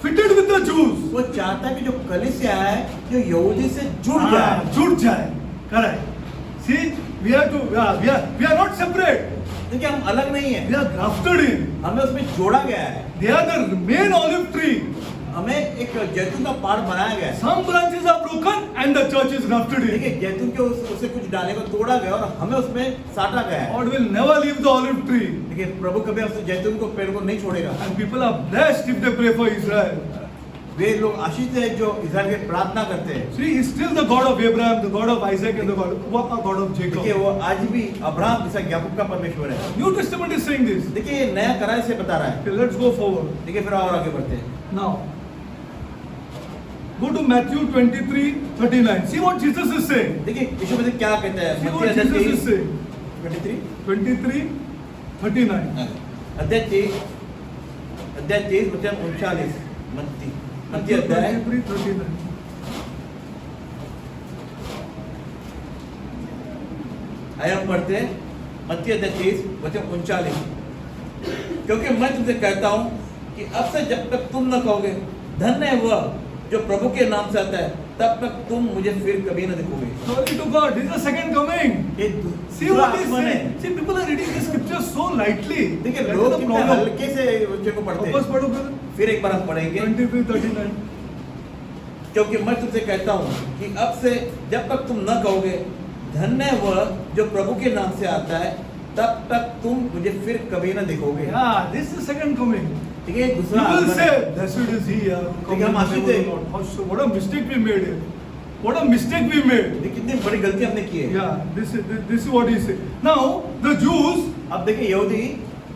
Speaker 1: fitted with the Jews.
Speaker 2: वो चाहता है कि जो कलीसिया है जो यहूदी से जुड़ जाए.
Speaker 1: Correct. See, we are not separate.
Speaker 2: देखिए हम अलग नहीं है,
Speaker 1: We are grafted in.
Speaker 2: हमें उसमें जोड़ा गया है.
Speaker 1: They are the main olive tree.
Speaker 2: हमें एक जैतून का पाड़ बनाया गया है.
Speaker 1: Some branches are broken and the church is grafted in.
Speaker 2: देखिए जैतून के उससे कुछ डाले को तोड़ा गया और हमें उसमें साटा गया है.
Speaker 1: God will never leave the olive tree.
Speaker 2: देखिए प्रभु कभी उस जैतून को पेड़ को नहीं छोड़ेगा.
Speaker 1: And people are blessed if they pray for Israel.
Speaker 2: वे लोग आशीष है जो इस्राएल के प्रार्थना करते हैं.
Speaker 1: See, he is still the God of Abraham, the God of Isaac and the God of Jacob.
Speaker 2: देखिए वो आज भी अब्राहम, इसहाक, याकूब का परमेश्वर है.
Speaker 1: New Testament is saying this.
Speaker 2: देखिए ये नया करार से बता रहा है.
Speaker 1: Okay, let's go forward.
Speaker 2: देखिए फिर और आगे बढ़ते हैं.
Speaker 1: Now, go to Matthew 23:39. See what Jesus is saying.
Speaker 2: देखिए यीशु मसीह क्या कहता है.
Speaker 1: See what Jesus is saying. 23:39.
Speaker 2: अध्याय 23 वचन 39. मत्ती अध्याय
Speaker 1: 23:39.
Speaker 2: आइए हम पढ़ते हैं मत्ती अध्याय 23 वचन 39. क्योंकि मैं तुमसे कहता हूं कि अब से जब तक तुम न कहोगे धन्य है वह जो प्रभु के नाम से आता है, तब तक तुम मुझे फिर कभी न देखोगे.
Speaker 1: Glory to God. This is the second coming. See what he is
Speaker 2: है.
Speaker 1: saying. See, people are reading the scripture so lightly.
Speaker 2: देखिए
Speaker 1: That is
Speaker 2: लोग
Speaker 1: the
Speaker 2: कितने
Speaker 1: problem.
Speaker 2: हल्के से बच्चे को पढ़ते
Speaker 1: वापस
Speaker 2: हैं.
Speaker 1: पढ़ो brother.
Speaker 2: फिर एक बार हम पढ़ेंगे.
Speaker 1: 23:39.
Speaker 2: क्योंकि मैं तुमसे कहता हूं कि अब से जब तक तुम न कहोगे धन्य है वह जो प्रभु के नाम से आता है, तब तक तुम मुझे फिर कभी न देखोगे.
Speaker 1: Yeah, this is the second coming.
Speaker 2: ठीक है.
Speaker 1: You
Speaker 2: दूसरा
Speaker 1: will
Speaker 2: आगमन
Speaker 1: say,
Speaker 2: है.
Speaker 1: blessed is he.
Speaker 2: देखिए, हम आशीष हैं.
Speaker 1: What a mistake we made here. What a mistake we made.
Speaker 2: देखिए कितनी बड़ी गलती हमने की है.
Speaker 1: Yeah, this is what he said. Now the Jews
Speaker 2: अब देखिए यहूदी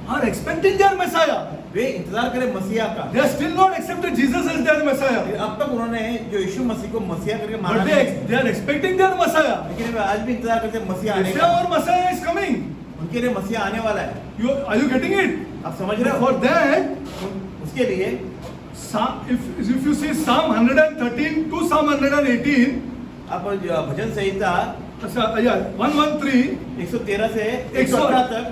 Speaker 1: are expecting their Messiah.
Speaker 2: वे इंतजार करें मसीहा का.
Speaker 1: They are still not accepted Jesus as their Messiah.
Speaker 2: अब तक उन्होंने जो यीशु मसीह को मसीहा करके माना
Speaker 1: But
Speaker 2: नहीं.
Speaker 1: they are expecting their Messiah.
Speaker 2: लेकिन वे आज भी इंतजार करते हैं मसीहा आने
Speaker 1: Messiah
Speaker 2: का.
Speaker 1: or Messiah is coming.
Speaker 2: उनके लिए मसीहा आने वाला है।
Speaker 1: Are you getting it?
Speaker 2: आप समझ रहे हो?
Speaker 1: For that,
Speaker 2: उसके लिए
Speaker 1: if you see Psalm 113 to Psalm 118,
Speaker 2: आप भजन संहिता
Speaker 1: अच्छा, yeah, 113,
Speaker 2: 113 से 118 तक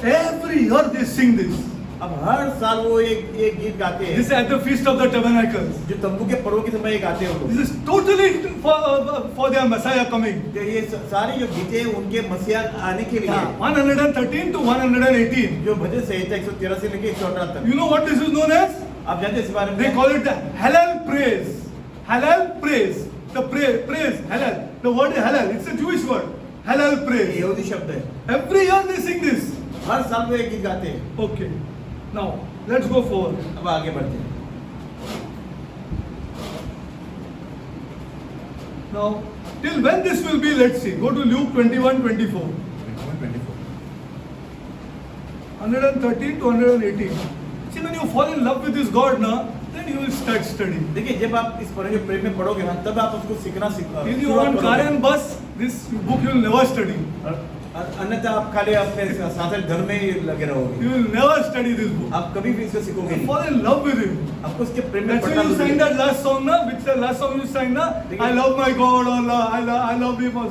Speaker 1: every year they sing this.
Speaker 2: अब हर साल वो एक गीत गाते हैं।
Speaker 1: This is at the Feast of the Tabernacles.
Speaker 2: जो तंबू के पर्व के समय ये गाते हैं वो लोग।
Speaker 1: This is totally for their Messiah coming.
Speaker 2: तो ये सारी जो गीतें उनके मसीहा आने के लिए हैं।
Speaker 1: 113 to 118.
Speaker 2: जो भजन संहिता 113 से लेके 118 तक।
Speaker 1: You know what this is known as?
Speaker 2: आप जानते हैं इस बारे में?
Speaker 1: They call it the Hallel praise. Hallel praise. The praise, Hallel. The word is Hallel. It's a Jewish word. Hallel
Speaker 2: ये
Speaker 1: praise.
Speaker 2: यहूदी शब्द है।
Speaker 1: Every year they sing this.
Speaker 2: हर साल वो एक गीत गाते हैं।
Speaker 1: Okay. Now, let's go forward.
Speaker 2: अब आगे बढ़ते हैं।
Speaker 1: Now, till when this will be, let's see. Go to Luke 21:24. 113 to 118. See, when you fall in love with this God, now, then you will start studying.
Speaker 2: देखिए जब आप इस परम प्रेम में पढ़ोगे ना तब आप उसको सीखना
Speaker 1: If you want car and bus, this book you will never study.
Speaker 2: अन्यथा आप खाली अपने साधन घर में ही लगे रहोगे।
Speaker 1: You will never study this book.
Speaker 2: आप कभी भी इसको सीखोगे नहीं।
Speaker 1: Fall in love with Him.
Speaker 2: आपको उसके प्रेम में
Speaker 1: That's
Speaker 2: पढ़ना
Speaker 1: why you sang
Speaker 2: जरूरी है।
Speaker 1: that last song, na? Which the last song you sang, na? I love my God, Allah, I love Him. Or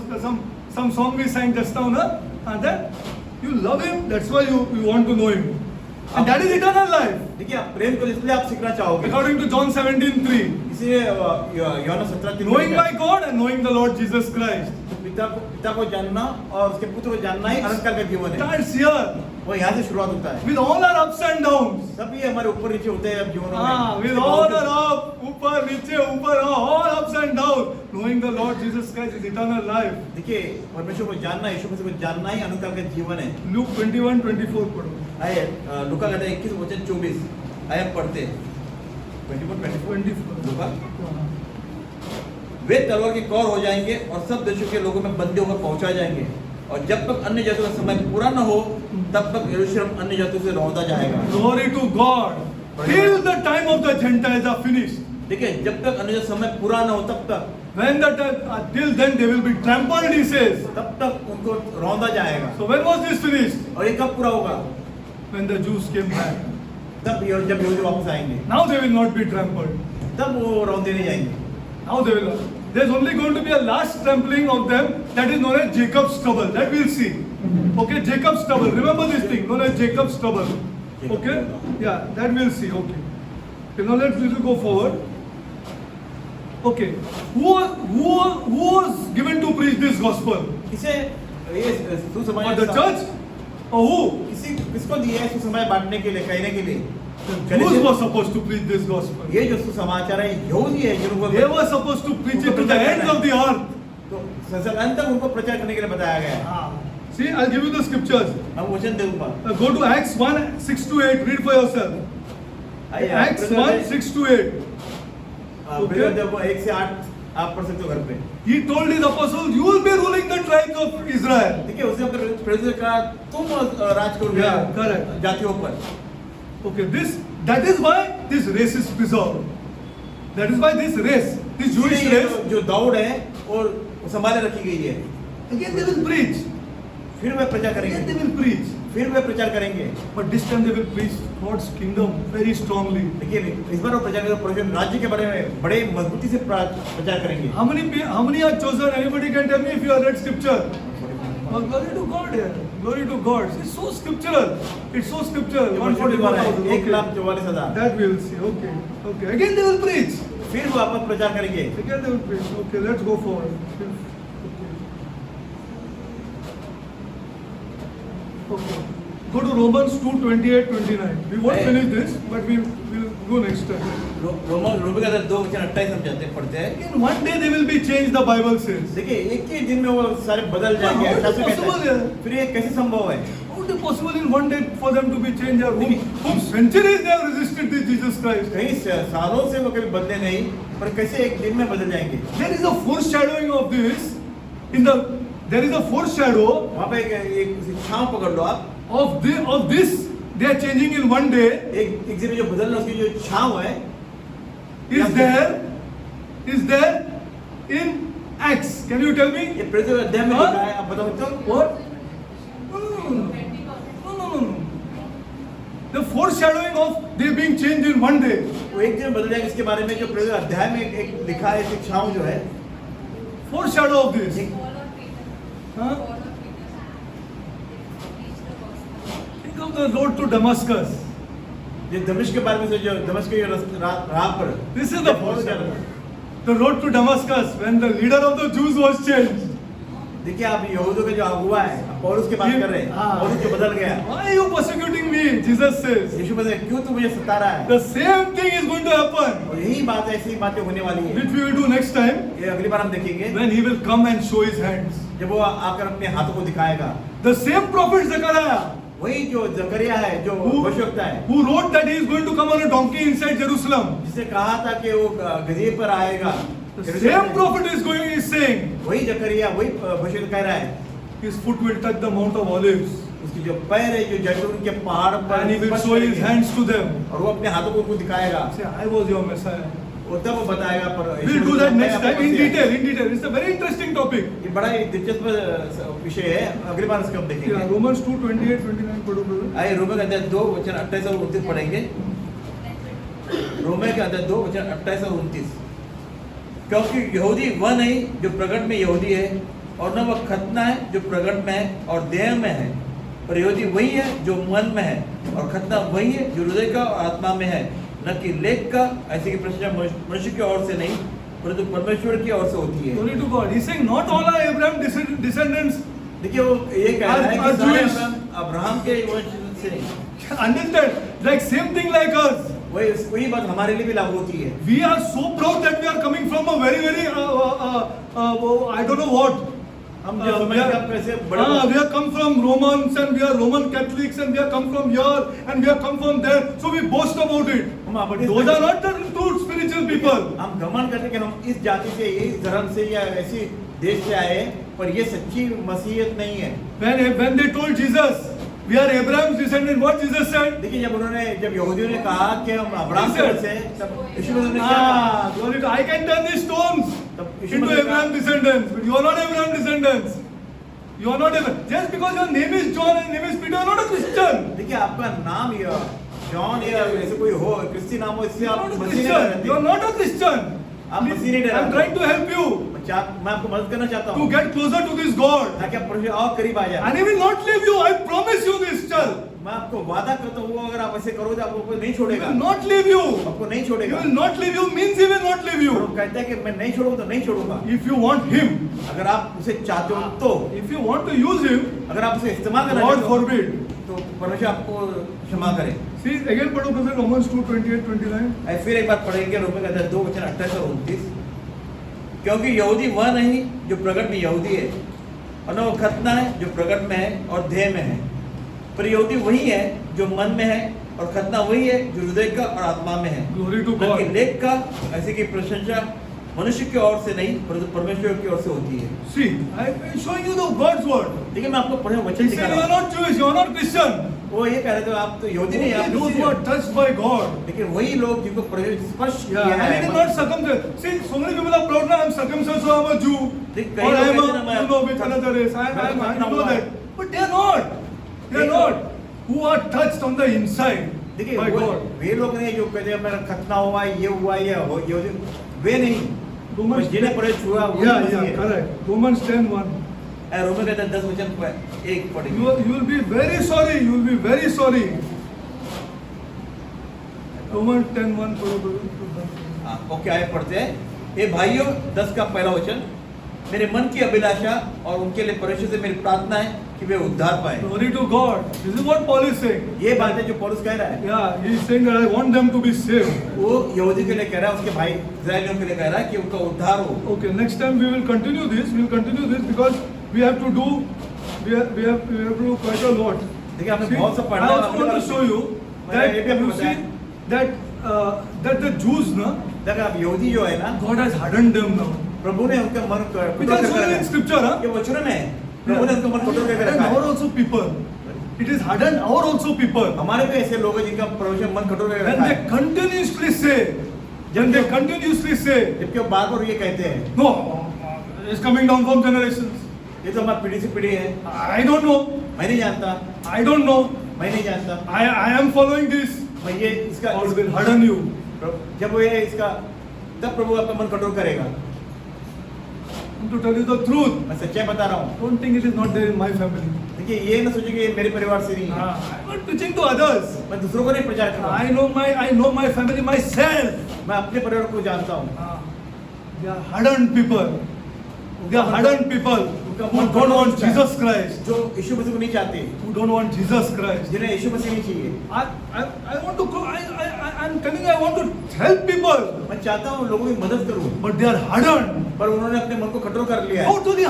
Speaker 1: some song we sang just now, na? And then you love Him. That's why you want to know Him. And that is eternal life.
Speaker 2: देखिए आप प्रेम को इसलिए आप सीखना चाहोगे।
Speaker 1: According to John 17:3.
Speaker 2: इसलिए यूहन्ना 17:3
Speaker 1: Knowing my God and knowing the Lord Jesus Christ.
Speaker 2: पिता को जानना और उसके पुत्र को जानना ही अनंत काल का जीवन है।
Speaker 1: Starts here.
Speaker 2: वो यहाँ से शुरुआत होता है।
Speaker 1: With all our ups and downs.
Speaker 2: सभी हमारे ऊपर नीचे होते हैं अब जीवनों में।
Speaker 1: With all our up, ऊपर नीचे ऊपर, all ups and downs. Knowing the Lord Jesus Christ is eternal life.
Speaker 2: देखिए परमेश्वर को जानना, यीशु मसीह को जानना ही अनंत काल का जीवन है।
Speaker 1: Luke 21:24 पढ़ो।
Speaker 2: आइए लूका कहते हैं 21:24 आइए पढ़ते हैं। 21:24 लूका। वे तलवार के कौर हो जाएंगे और सब देशों के लोगों में बंदे होकर पहुंचाए जाएंगे और जब तक अन्य जातियों का समय पूरा न हो तब तक यरूशलेम अन्य जातियों से रौंदा जाएगा।
Speaker 1: Glory to God. Till the time of the Gentiles are finished.
Speaker 2: देखिए जब तक अन्य जातियों का समय पूरा न हो तब तक
Speaker 1: When the time, till then they will be trampled, he says.
Speaker 2: तब तक उनको रौंदा जाएगा।
Speaker 1: So when was this finished?
Speaker 2: और ये कब पूरा होगा?
Speaker 1: When the Jews came back.
Speaker 2: तब जब यहूदी वापस आएंगे
Speaker 1: Now they will not be trampled.
Speaker 2: तब वो रौंदे नहीं जाएंगे।
Speaker 1: Now they will. There's only going to be a last trampling of them that is known as Jacob's trouble. That we'll see. Okay, Jacob's trouble. Remember this thing known as Jacob's trouble. Okay? Yeah, that we'll see. Okay. Okay, now let's go forward. Okay. Who was given to preach this gospel?
Speaker 2: इसे ये
Speaker 1: Or
Speaker 2: सुसमाचार
Speaker 1: the church? Or who?
Speaker 2: किसको दिया है सुसमाचार बांटने के लिए कहने के लिए?
Speaker 1: The Jews were supposed to preach this gospel.
Speaker 2: ये जो सुसमाचार है यहूदी है जिनको
Speaker 1: They were supposed to preach it to the ends of the earth.
Speaker 2: तो संसार तक उनको प्रचार करने के लिए बताया गया है।
Speaker 1: See, I'll give you the scriptures.
Speaker 2: हम वचन दूंगा।
Speaker 1: Go to Acts 1:6-8. Read for yourself. Acts 1:6-8.
Speaker 2: Brother जब 1 से 8 आप पढ़ सकते हो घर पे।
Speaker 1: He told his apostles, "You will be ruling the tribes of Israel."
Speaker 2: देखिए उसने अपने प्रेसिडेंट का तुम राज करोगे
Speaker 1: Yeah, correct.
Speaker 2: जातियों पर।
Speaker 1: Okay, that is why this race is preserved. That is why this race, this Jewish
Speaker 2: इसलिए
Speaker 1: race,
Speaker 2: जो दौड़ है और संभाले रखी गई है।
Speaker 1: again they will preach.
Speaker 2: फिर वे प्रचार
Speaker 1: Again
Speaker 2: करेंगे।
Speaker 1: they will preach.
Speaker 2: फिर वे प्रचार करेंगे।
Speaker 1: But this time they will preach God's kingdom very strongly.
Speaker 2: लेकिन इस बार वो प्रचार करेंगे परमेश्वर राज्य के बारे में बड़े मजबूती से प्रचार करेंगे।
Speaker 1: How many are chosen? Anybody can tell me if you have read scripture. Oh, glory to God here. Glory to God. It's so scriptural. It's so scriptural. 144,000.
Speaker 2: 1,44,000।
Speaker 1: That we will see. Okay. Okay. Again they will preach.
Speaker 2: फिर वो आपस प्रचार करेंगे।
Speaker 1: Again they will preach. Okay. Let's go forward. Okay. Okay. Go to Romans 2:28-29. We won't
Speaker 2: Hey.
Speaker 1: finish this, but we will go next time.
Speaker 2: रोमी का 2:28 हम जानते पढ़ते हैं।
Speaker 1: In one day they will be changed. The Bible says.
Speaker 2: देखिए एक ही दिन में वो सारे बदल जाएंगे।
Speaker 1: How is it
Speaker 2: शास्त्र कहता
Speaker 1: possible
Speaker 2: है।
Speaker 1: है?
Speaker 2: फिर ये कैसे संभव है?
Speaker 1: How is it possible in one day for them to be changed? Whom centuries they have resisted this Jesus Christ.
Speaker 2: कई सालों से वो कभी बदले नहीं पर कैसे एक दिन में बदल जाएंगे?
Speaker 1: There is a foreshadowing of this. There is a foreshadow
Speaker 2: वहाँ पे एक छांव पकड़ लो आप।
Speaker 1: of this. They are changing in one day.
Speaker 2: एक दिन में जो बदलना उसकी जो छांव है
Speaker 1: is there in Acts. Can you tell me?
Speaker 2: ये प्रेरित अध्याय में लिखा है, आप बता सकते हो?
Speaker 1: What? foreshadowing of they being changed in one day.
Speaker 2: वो एक दिन बदल जाएगा, इसके बारे में जो प्रयोग अध्याय में एक लिखा है, शिक्षाओं जो है,
Speaker 1: Foreshadow of this. Huh? Think of the road to Damascus.
Speaker 2: ये दमिश्क के बारे में से, जो दमिश्क के राह पर,
Speaker 1: This is the foreshadow. The road to Damascus when the leader of the Jews was changed.
Speaker 2: देखिए आप यहूदियों का जो अगुवा है, अब पौलुस की बात कर रहे हैं,
Speaker 1: हाँ।
Speaker 2: पौलुस जो बदल गया,
Speaker 1: Why are you persecuting me? Jesus says.
Speaker 2: यीशु कहते हैं, क्यों तू मुझे सता रहा है?
Speaker 1: The same thing is going to happen,
Speaker 2: और यही बात है, ऐसी बातें होने वाली है,
Speaker 1: which we will do next time
Speaker 2: ये अगली बार हम देखेंगे,
Speaker 1: when he will come and show his hands.
Speaker 2: जब वो आकर अपने हाथों को दिखाएगा।
Speaker 1: The same prophet Zechariah,
Speaker 2: वही जो जकरिया है, जो भविष्यवक्ता है,
Speaker 1: who wrote that he is going to come on a donkey inside Jerusalem.
Speaker 2: जिसने कहा था कि वो गधे पर आएगा,
Speaker 1: The same prophet is saying
Speaker 2: वही जकरिया, वही भविष्य कह रहा है,
Speaker 1: his foot will touch the Mount of Olives
Speaker 2: उसकी जो पैर है, जो जैतून के पहाड़ पर
Speaker 1: and he will
Speaker 2: स्पर्श
Speaker 1: show his
Speaker 2: करेंगे,
Speaker 1: hands to them.
Speaker 2: और वो अपने हाथों को उनको दिखाएगा,
Speaker 1: Say, I was your Messiah.
Speaker 2: वो तब वो बताएगा। पर
Speaker 1: We'll do that next time in detail. In detail, it's a very interesting topic.
Speaker 2: ये बड़ा ही दिलचस्प विषय है, अगली बार इसको हम
Speaker 1: Yeah,
Speaker 2: देखेंगे।
Speaker 1: Romans 2:28-29 पढ़ो brother.
Speaker 2: आइए रोमे का अध्याय 2 वचन 28 और 29 पढ़ेंगे। रोमे का अध्याय 2 वचन 28 और 29। क्योंकि यहूदी वह नहीं जो प्रकट में यहूदी है, और न वह खतना है जो प्रकट में है और देह में है, पर यहूदी वही है जो मन में है, और खतना वही है जो हृदय का और आत्मा में है, न कि लेख का। ऐसे की प्रशंसा मनुष्य की ओर से नहीं, परंतु परमेश्वर की ओर से होती है।
Speaker 1: Glory to God. He's saying not all are Abraham descendants.
Speaker 2: देखिए वो ये कह रहा है
Speaker 1: Are
Speaker 2: कि सारे
Speaker 1: Jewish.
Speaker 2: अब्राहम के वंश से नहीं,
Speaker 1: Understand? Like same thing like us.
Speaker 2: वही बात हमारे लिए भी लागू होती है।
Speaker 1: We are so proud that we are coming from a very I don't know what.
Speaker 2: हम जो समझ के आप कैसे बड़े
Speaker 1: we have come from Romans and we are Roman Catholics and we have come from here and we have come from there. So we boast about it.
Speaker 2: हम अपने
Speaker 1: Those are not the true spiritual people.
Speaker 2: हम घमंड करते कि हम इस जाति से, इस धर्म से या ऐसी देश से आए, पर ये सच्ची मसीहत नहीं है।
Speaker 1: When they told Jesus, we are Abraham's descendant, what Jesus said?
Speaker 2: देखिए जब यहूदियों ने कहा कि हम अब्राहम के वंश से, तब यीशु मसीह ने क्या
Speaker 1: Ah, glory to I can turn these stones
Speaker 2: तब यीशु
Speaker 1: into
Speaker 2: मसीह ने
Speaker 1: Abraham descendants, but you are not Abraham descendants. You are not Abraham. Just because your name is John and name is Peter, you are not a Christian.
Speaker 2: देखिए आपका नाम या John या ऐसे कोई हो क्रिस्ती नाम हो, इससे
Speaker 1: You are
Speaker 2: आप
Speaker 1: not a
Speaker 2: मसीह नहीं
Speaker 1: Christian. You are
Speaker 2: रहते।
Speaker 1: not a Christian.
Speaker 2: आप मसीह नहीं
Speaker 1: I'm
Speaker 2: रहते।
Speaker 1: trying to help you
Speaker 2: मैं आपको मदद करना चाहता
Speaker 1: to
Speaker 2: हूँ
Speaker 1: get closer to this God.
Speaker 2: ताकि आप परमेश्वर और करीब आ जाए।
Speaker 1: And he will not leave you. I promise you this, chal.
Speaker 2: मैं आपको वादा करता हूँ, वो अगर आप ऐसे करोगे आपको नहीं
Speaker 1: He
Speaker 2: छोड़ेगा,
Speaker 1: will not leave you.
Speaker 2: आपको नहीं
Speaker 1: He
Speaker 2: छोड़ेगा।
Speaker 1: will not leave you means he will not leave
Speaker 2: और वो
Speaker 1: you.
Speaker 2: कहता है कि मैं नहीं छोड़ूंगा तो नहीं छोड़ूंगा।
Speaker 1: If you want him,
Speaker 2: अगर आप उसे चाहते हो तो,
Speaker 1: if you want to use him,
Speaker 2: अगर आप उसे इस्तेमाल करना
Speaker 1: God
Speaker 2: चाहते हो
Speaker 1: forbid.
Speaker 2: तो परमेश्वर आपको क्षमा करे।
Speaker 1: See, again पढ़ो brother Romans 2:28-29.
Speaker 2: ऐसे फिर एक बार पढ़ेंगे रोमे का अध्याय 2 वचन 28 और 29। क्योंकि यहूदी वह नहीं जो प्रकट में यहूदी है, और न वो खतना है जो प्रकट में है और देह में है, पर यहूदी वही है जो मन में है, और खतना वही है जो हृदय का और आत्मा में है,
Speaker 1: Glory to
Speaker 2: न कि
Speaker 1: God.
Speaker 2: लेख का। ऐसे की प्रशंसा मनुष्य की ओर से नहीं, परंतु परमेश्वर की ओर से होती है।
Speaker 1: See, I am showing you the God's word.
Speaker 2: देखिए मैं आपको पढ़े वचन
Speaker 1: He
Speaker 2: दिखा
Speaker 1: said you
Speaker 2: रहा
Speaker 1: are
Speaker 2: हूँ।
Speaker 1: not Jewish, you are not Christian.
Speaker 2: वो ये कह रहे थे आप तो यहूदी नहीं, आप
Speaker 1: Only those
Speaker 2: मसीही
Speaker 1: who
Speaker 2: हैं।
Speaker 1: are touched by God.
Speaker 2: लेकिन वही लोग जिनको स्पर्श किया
Speaker 1: Yeah, and
Speaker 2: है,
Speaker 1: it is not circumcised. See, so many people are proud now. I am circumcised, so I am a Jew.
Speaker 2: देख,
Speaker 1: Or
Speaker 2: कई
Speaker 1: I am
Speaker 2: लोग
Speaker 1: a,
Speaker 2: कहते हैं,
Speaker 1: you know, with another race. I know that. But they are not. They are not. Who are touched on the inside
Speaker 2: देखिए
Speaker 1: by God.
Speaker 2: वे लोग नहीं जो कहते हैं मेरा खतना हुआ, ये हुआ, ये हो, ये हो, वे नहीं।
Speaker 1: Romans
Speaker 2: जिन्हें पढ़े छुआ वो
Speaker 1: Yeah,
Speaker 2: मसीही
Speaker 1: yeah,
Speaker 2: है।
Speaker 1: correct. Romans 10:1.
Speaker 2: रोमे कहते हैं 10 वचन 1 पढ़ेंगे।
Speaker 1: You will be very sorry. You will be very sorry. Romans 10:1 पढ़ो brother.
Speaker 2: हाँ, ओके आए पढ़ते हैं। ये भाइयों 10 का पहला वचन, मेरे मन की अभिलाषा और उनके लिए परमेश्वर से मेरी प्रार्थना है कि वे उद्धार पाए।
Speaker 1: Glory to God. This is what Paul is saying.
Speaker 2: ये बात है जो पौलुस कह रहा है।
Speaker 1: Yeah, he is saying that I want them to be saved.
Speaker 2: वो यहूदी के लिए कह रहा है, उसके भाई इस्राएलियों के लिए कह रहा है कि उनका उद्धार हो।
Speaker 1: Okay, next time we will continue this. We will continue this because we have to do. We have to do quite a lot.
Speaker 2: देखिए आपने
Speaker 1: See,
Speaker 2: बहुत सा
Speaker 1: I
Speaker 2: पढ़ना है।
Speaker 1: also want to show you that you see that the Jews, na,
Speaker 2: देखिए आप यहूदी जो है ना,
Speaker 1: God has hardened them now.
Speaker 2: प्रभु ने उनका मन
Speaker 1: Which are shown in Scripture, huh?
Speaker 2: ये वचन में है, प्रभु ने उनका मन कठोर करके
Speaker 1: And
Speaker 2: रखा
Speaker 1: our
Speaker 2: है।
Speaker 1: also people. It is hardened our also people.
Speaker 2: हमारे भी ऐसे लोग हैं जिनका परमेश्वर मन कठोर करके
Speaker 1: When
Speaker 2: रखा
Speaker 1: they
Speaker 2: है।
Speaker 1: continuously say,
Speaker 2: जबकि वो बार बार ये कहते हैं,
Speaker 1: no, it's coming down from generations.
Speaker 2: ये तो हमारी पीढ़ी से पीढ़ी है,
Speaker 1: I don't know.
Speaker 2: मैं नहीं जानता।
Speaker 1: I don't know.
Speaker 2: मैं नहीं जानता,
Speaker 1: I am following this.
Speaker 2: मैं ये इसका
Speaker 1: God will harden you.
Speaker 2: जब वो ये इसका, तब प्रभु आपका मन कठोर करेगा।
Speaker 1: To tell you the truth,
Speaker 2: मैं सच्चाई बता रहा हूँ।
Speaker 1: don't think it is not there in my family.
Speaker 2: देखिए ये ना सोचिए कि ये मेरे परिवार से नहीं है।
Speaker 1: I'm not preaching to others.
Speaker 2: मैं दूसरों को नहीं प्रचार कर रहा हूँ।
Speaker 1: I know my family myself.
Speaker 2: मैं अपने परिवार को जानता हूँ।
Speaker 1: They are hardened people. They are hardened people who don't want Jesus Christ.
Speaker 2: जो यीशु मसीह को नहीं चाहते,
Speaker 1: Who don't want Jesus Christ.
Speaker 2: जिन्हें यीशु मसीह नहीं चाहिए।
Speaker 1: I want to go. I'm telling you, I want to help people.
Speaker 2: मैं चाहता हूँ लोगों की मदद करूँ,
Speaker 1: But they are hardened.
Speaker 2: पर उन्होंने अपने मन को कठोर कर लिया है।
Speaker 1: Totally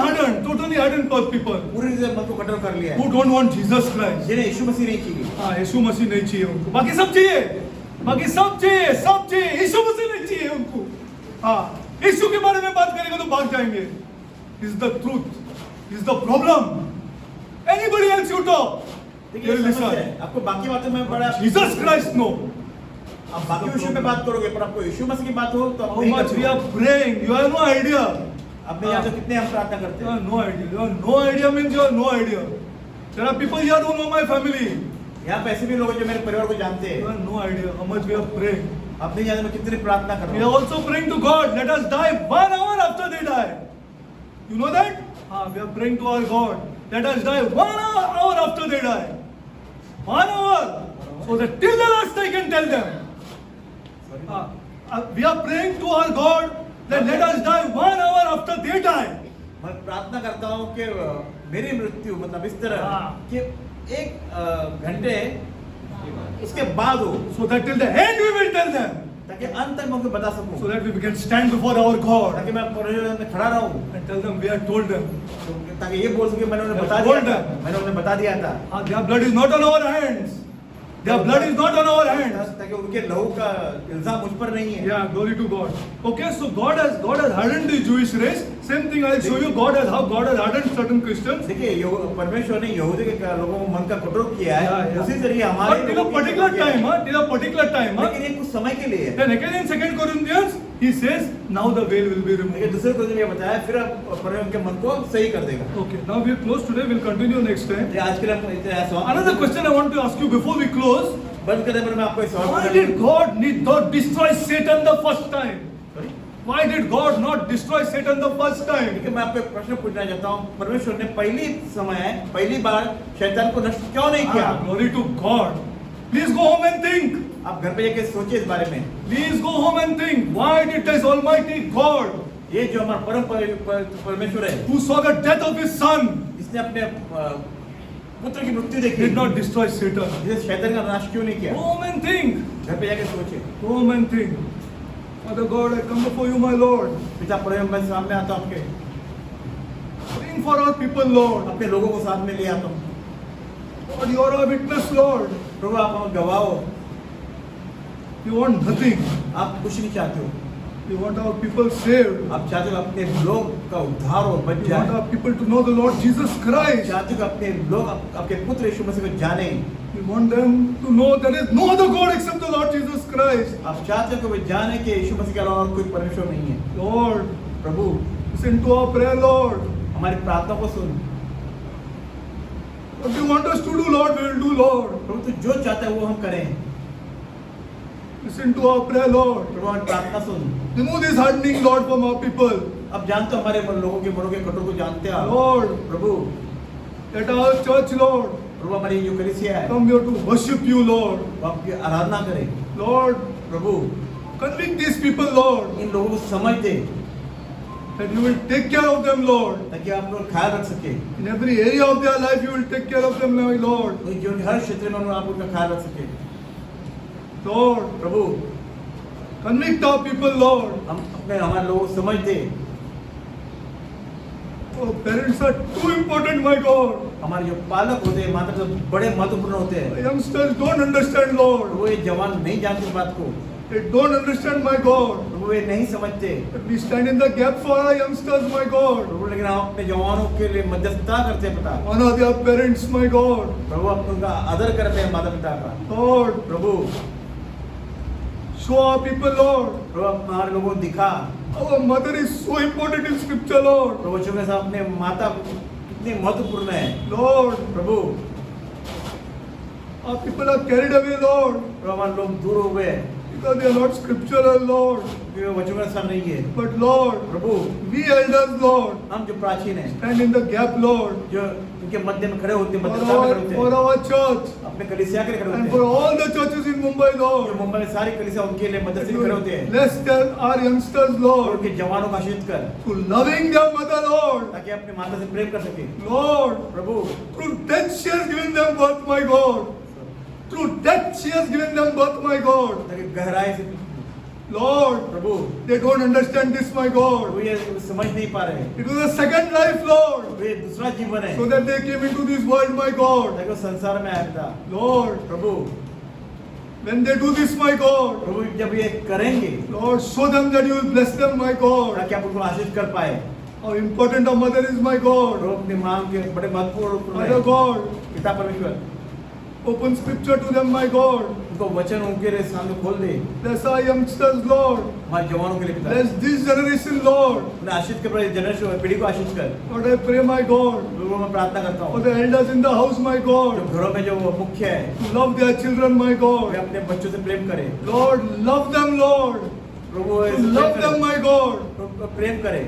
Speaker 1: hardened people
Speaker 2: पूरी तरह मन को कठोर कर लिया है,
Speaker 1: who don't want Jesus Christ.
Speaker 2: जिन्हें यीशु मसीह नहीं चाहिए।
Speaker 1: हाँ, यीशु मसीह नहीं चाहिए उनको, बाकी सब चाहिए, यीशु मसीह नहीं चाहिए उनको। हाँ, यीशु के बारे में बात करेंगे तो भाग जाएंगे। This is the truth. This is the problem. Anybody else you talk,
Speaker 2: देखिए
Speaker 1: they will
Speaker 2: समस्या है।
Speaker 1: listen.
Speaker 2: आपको बाकी बातों में बड़ा
Speaker 1: Jesus Christ, no.
Speaker 2: आप बाकी विषयों पे बात करोगे, पर आपको यीशु मसीह की बात हो तो आप
Speaker 1: How
Speaker 2: नहीं
Speaker 1: much
Speaker 2: करते
Speaker 1: we
Speaker 2: हो।
Speaker 1: are praying, you have no idea.
Speaker 2: आप नहीं जानते कितने हम प्रार्थना करते
Speaker 1: You
Speaker 2: हैं।
Speaker 1: have no idea. You have no idea means you have no idea. There are people here who know my family.
Speaker 2: यहाँ पे ऐसे भी लोग हैं जो मेरे परिवार को जानते
Speaker 1: You
Speaker 2: हैं।
Speaker 1: have no idea how much we are praying.
Speaker 2: आप नहीं जानते मैं कितनी प्रार्थना कर
Speaker 1: We
Speaker 2: रहा
Speaker 1: are
Speaker 2: हूँ।
Speaker 1: also praying to God. Let us die 1 hour after they die. You know that? We are praying to our God. Let us die 1 hour after they die. 1 hour. So that till the last I can tell them. We are praying to our God that let us die 1 hour after they die.
Speaker 2: मैं प्रार्थना करता हूँ कि मेरी मृत्यु मतलब इस तरह
Speaker 1: हाँ।
Speaker 2: कि 1 घंटे उसके बाद हो,
Speaker 1: So that till the end we will tell them.
Speaker 2: ताकि अंत तक मैं उनको बता सकूं,
Speaker 1: So that we can stand before our God
Speaker 2: ताकि मैं परमेश्वर में खड़ा रहूं,
Speaker 1: and tell them we have told them.
Speaker 2: ताकि ये बोल सके मैंने उन्हें बता
Speaker 1: Told
Speaker 2: दिया था,
Speaker 1: them.
Speaker 2: मैंने उन्हें बता दिया था।
Speaker 1: Their blood is not on our hands. Their blood is not on our hands.
Speaker 2: ताकि उनके लहू का इल्जाम मुझ पर नहीं है।
Speaker 1: Yeah, glory to God. Okay, so God has hardened the Jewish race. Same thing I'll show you. God has hardened certain Christians.
Speaker 2: देखिए परमेश्वर ने यहूदी के लोगों को मन का कठोर किया है,
Speaker 1: Yeah.
Speaker 2: उसी तरह हमारे
Speaker 1: But till a particular time, till a particular time.
Speaker 2: लेकिन ये कुछ समय के लिए है।
Speaker 1: Then again in 2 Corinthians, he says, now the veil will be
Speaker 2: लेकिन
Speaker 1: removed.
Speaker 2: दूसरे को ये बताया, फिर अब परमेश्वर उनके मन को सही कर देगा।
Speaker 1: Okay, now we are close today. We'll continue next time.
Speaker 2: ये आज के लिए हम इतना सवाल।
Speaker 1: Another question I want to ask you before we close.
Speaker 2: बंद करने पर मैं आपको एक सवाल
Speaker 1: Why
Speaker 2: पूछूंगा।
Speaker 1: did God need not destroy Satan the first time?
Speaker 2: Sorry?
Speaker 1: Why did God not destroy Satan the first time?
Speaker 2: देखिए मैं आपको एक प्रश्न पूछना चाहता हूँ, परमेश्वर ने पहली बार शैतान को नष्ट क्यों नहीं किया?
Speaker 1: Glory to God. Please go home and think.
Speaker 2: आप घर पे जाके सोचिए इस बारे में।
Speaker 1: Please go home and think. Why did this Almighty God,
Speaker 2: ये जो हमारा परमेश्वर है,
Speaker 1: who saw the death of his son,
Speaker 2: इसने अपने पुत्र की मृत्यु देखी,
Speaker 1: did not destroy Satan?
Speaker 2: जिसे शैतान का नाश क्यों नहीं किया?
Speaker 1: Go home and think.
Speaker 2: घर पे जाके सोचिए।
Speaker 1: Go home and think. Father God, I come before you, my Lord.
Speaker 2: पिता परमेश्वर मैं सामने आता हूँ आपके,
Speaker 1: Praying for our people, Lord.
Speaker 2: अपने लोगों को साथ में ले आता हूँ।
Speaker 1: Lord, you are our witness, Lord.
Speaker 2: प्रभु आप हमें गवाह हो,
Speaker 1: You want nothing.
Speaker 2: आप कुछ नहीं चाहते हो,
Speaker 1: You want our people saved.
Speaker 2: आप चाहते हो अपने लोग का उद्धार हो, बच
Speaker 1: You want
Speaker 2: जाए।
Speaker 1: our people to know the Lord Jesus
Speaker 2: आप
Speaker 1: Christ.
Speaker 2: चाहते हो कि अपने लोग आपके पुत्र यीशु मसीह को जाने।
Speaker 1: You want them to know there is no other God except the Lord Jesus Christ.
Speaker 2: आप चाहते हो कि वे जाने कि यीशु मसीह के अलावा और कोई परमेश्वर नहीं है।
Speaker 1: Lord,
Speaker 2: Prabhu
Speaker 1: listen to our prayer, Lord.
Speaker 2: हमारी प्रार्थना को सुन।
Speaker 1: What you want us to do, Lord, we will do, Lord.
Speaker 2: प्रभु तू जो चाहता है वो हम करें।
Speaker 1: Listen to our prayer, Lord.
Speaker 2: प्रभु हमारी प्रार्थना सुन।
Speaker 1: Remove this hardening, Lord, from our people.
Speaker 2: अब जानते हो हमारे लोगों के मनों के कठोर को जानते हो
Speaker 1: Lord,
Speaker 2: Prabhu.
Speaker 1: let our church, Lord,
Speaker 2: प्रभु हमारी जो कलीसिया है
Speaker 1: come here to worship you, Lord.
Speaker 2: वो आपकी आराधना करे।
Speaker 1: Lord,
Speaker 2: Prabhu
Speaker 1: convict these people, Lord,
Speaker 2: इन लोगों को समझ दे,
Speaker 1: that you will take care of them, Lord.
Speaker 2: ताकि आप लोग ख्याल रख सके।
Speaker 1: In every area of their life, you will take care of them, my Lord.
Speaker 2: तो जो हर क्षेत्र में आप उनका ख्याल रख सके।
Speaker 1: Lord,
Speaker 2: Prabhu
Speaker 1: convict our people, Lord.
Speaker 2: हम अपने हमारे लोगों को समझ दे।
Speaker 1: Our parents are too important, my God.
Speaker 2: हमारे जो पालक होते हैं माता पिता बड़े महत्वपूर्ण होते हैं।
Speaker 1: The youngsters don't understand, Lord.
Speaker 2: वो ये जवान नहीं जानते इस बात को,
Speaker 1: They don't understand, my God.
Speaker 2: वो ये नहीं समझते।
Speaker 1: But we stand in the gap for our youngsters, my God.
Speaker 2: प्रभु लेकिन हम अपने जवानों के लिए मध्यस्थता करते हैं पिता।
Speaker 1: Honor their parents, my God.
Speaker 2: प्रभु आप उनका आदर करते हैं माता पिता का।
Speaker 1: Lord,
Speaker 2: Prabhu
Speaker 1: show our people, Lord.
Speaker 2: प्रभु आप हमारे लोगों को दिखा।
Speaker 1: Our mother is so important in Scripture, Lord.
Speaker 2: प्रभु चुके साथ अपने माता कितनी महत्वपूर्ण है।
Speaker 1: Lord,
Speaker 2: Prabhu
Speaker 1: Our people are carried away, Lord,
Speaker 2: प्रभु हमारे लोग दूर हो गए
Speaker 1: because they are not scriptural, Lord.
Speaker 2: क्योंकि वो वचन के अनुसार नहीं है।
Speaker 1: But Lord,
Speaker 2: Prabhu
Speaker 1: we elders, Lord,
Speaker 2: हम जो प्राचीन हैं,
Speaker 1: stand in the gap, Lord,
Speaker 2: जो उनके मध्य में खड़े होते हैं,
Speaker 1: for
Speaker 2: मध्यस्थता में खड़े
Speaker 1: for
Speaker 2: होते हैं,
Speaker 1: our church
Speaker 2: अपने कलीसिया के लिए खड़े
Speaker 1: and
Speaker 2: होते
Speaker 1: for
Speaker 2: हैं,
Speaker 1: all the churches in Mumbai,
Speaker 2: जो
Speaker 1: Lord.
Speaker 2: मुंबई में सारी कलीसिया उनके लिए मध्यस्थी में खड़े होते हैं,
Speaker 1: Bless our youngsters,
Speaker 2: और
Speaker 1: Lord,
Speaker 2: उनके जवानों का आशीष कर,
Speaker 1: to loving their mother, Lord.
Speaker 2: ताकि अपने माता से प्रेम कर सके।
Speaker 1: Lord,
Speaker 2: Prabhu
Speaker 1: through death she has given them birth, my God. Through death she has given them birth, my God.
Speaker 2: ताकि गहराई से
Speaker 1: Lord,
Speaker 2: Prabhu
Speaker 1: they don't understand this, my God.
Speaker 2: वो ये समझ नहीं पा रहे,
Speaker 1: It was a second life, Lord,
Speaker 2: वो ये दूसरा जीवन है,
Speaker 1: so that they came into this world, my God.
Speaker 2: ताकि वो संसार में आया था।
Speaker 1: Lord,
Speaker 2: Prabhu
Speaker 1: when they do this, my God,
Speaker 2: प्रभु जब ये करेंगे,
Speaker 1: Lord, show them that you will bless them, my God.
Speaker 2: ताकि आप उनको आशीष कर पाए।
Speaker 1: How important a mother is, my God.
Speaker 2: प्रभु अपनी माँ के बड़े महत्वपूर्ण रूप में
Speaker 1: Father God,
Speaker 2: पिता परमेश्वर
Speaker 1: open scripture to them, my God.
Speaker 2: उनको वचन उनके लिए सामने खोल दे,
Speaker 1: Bless our youngsters, Lord.
Speaker 2: हमारे जवानों के लिए पिता
Speaker 1: Bless this generation, Lord.
Speaker 2: उन्हें आशीष कर, जनरेशन पीढ़ी को आशीष कर।
Speaker 1: Lord, I pray, my God,
Speaker 2: प्रभु मैं प्रार्थना करता
Speaker 1: for
Speaker 2: हूँ
Speaker 1: the elders in the house, my
Speaker 2: जो
Speaker 1: God,
Speaker 2: घरों में जो मुख्य है,
Speaker 1: to love their children, my
Speaker 2: way
Speaker 1: God.
Speaker 2: अपने बच्चों से प्रेम करें।
Speaker 1: Lord, love them, Lord.
Speaker 2: Prabhu
Speaker 1: To
Speaker 2: ऐसे प्रेम
Speaker 1: love
Speaker 2: करें।
Speaker 1: them, my God.
Speaker 2: प्रभु प्रेम करें।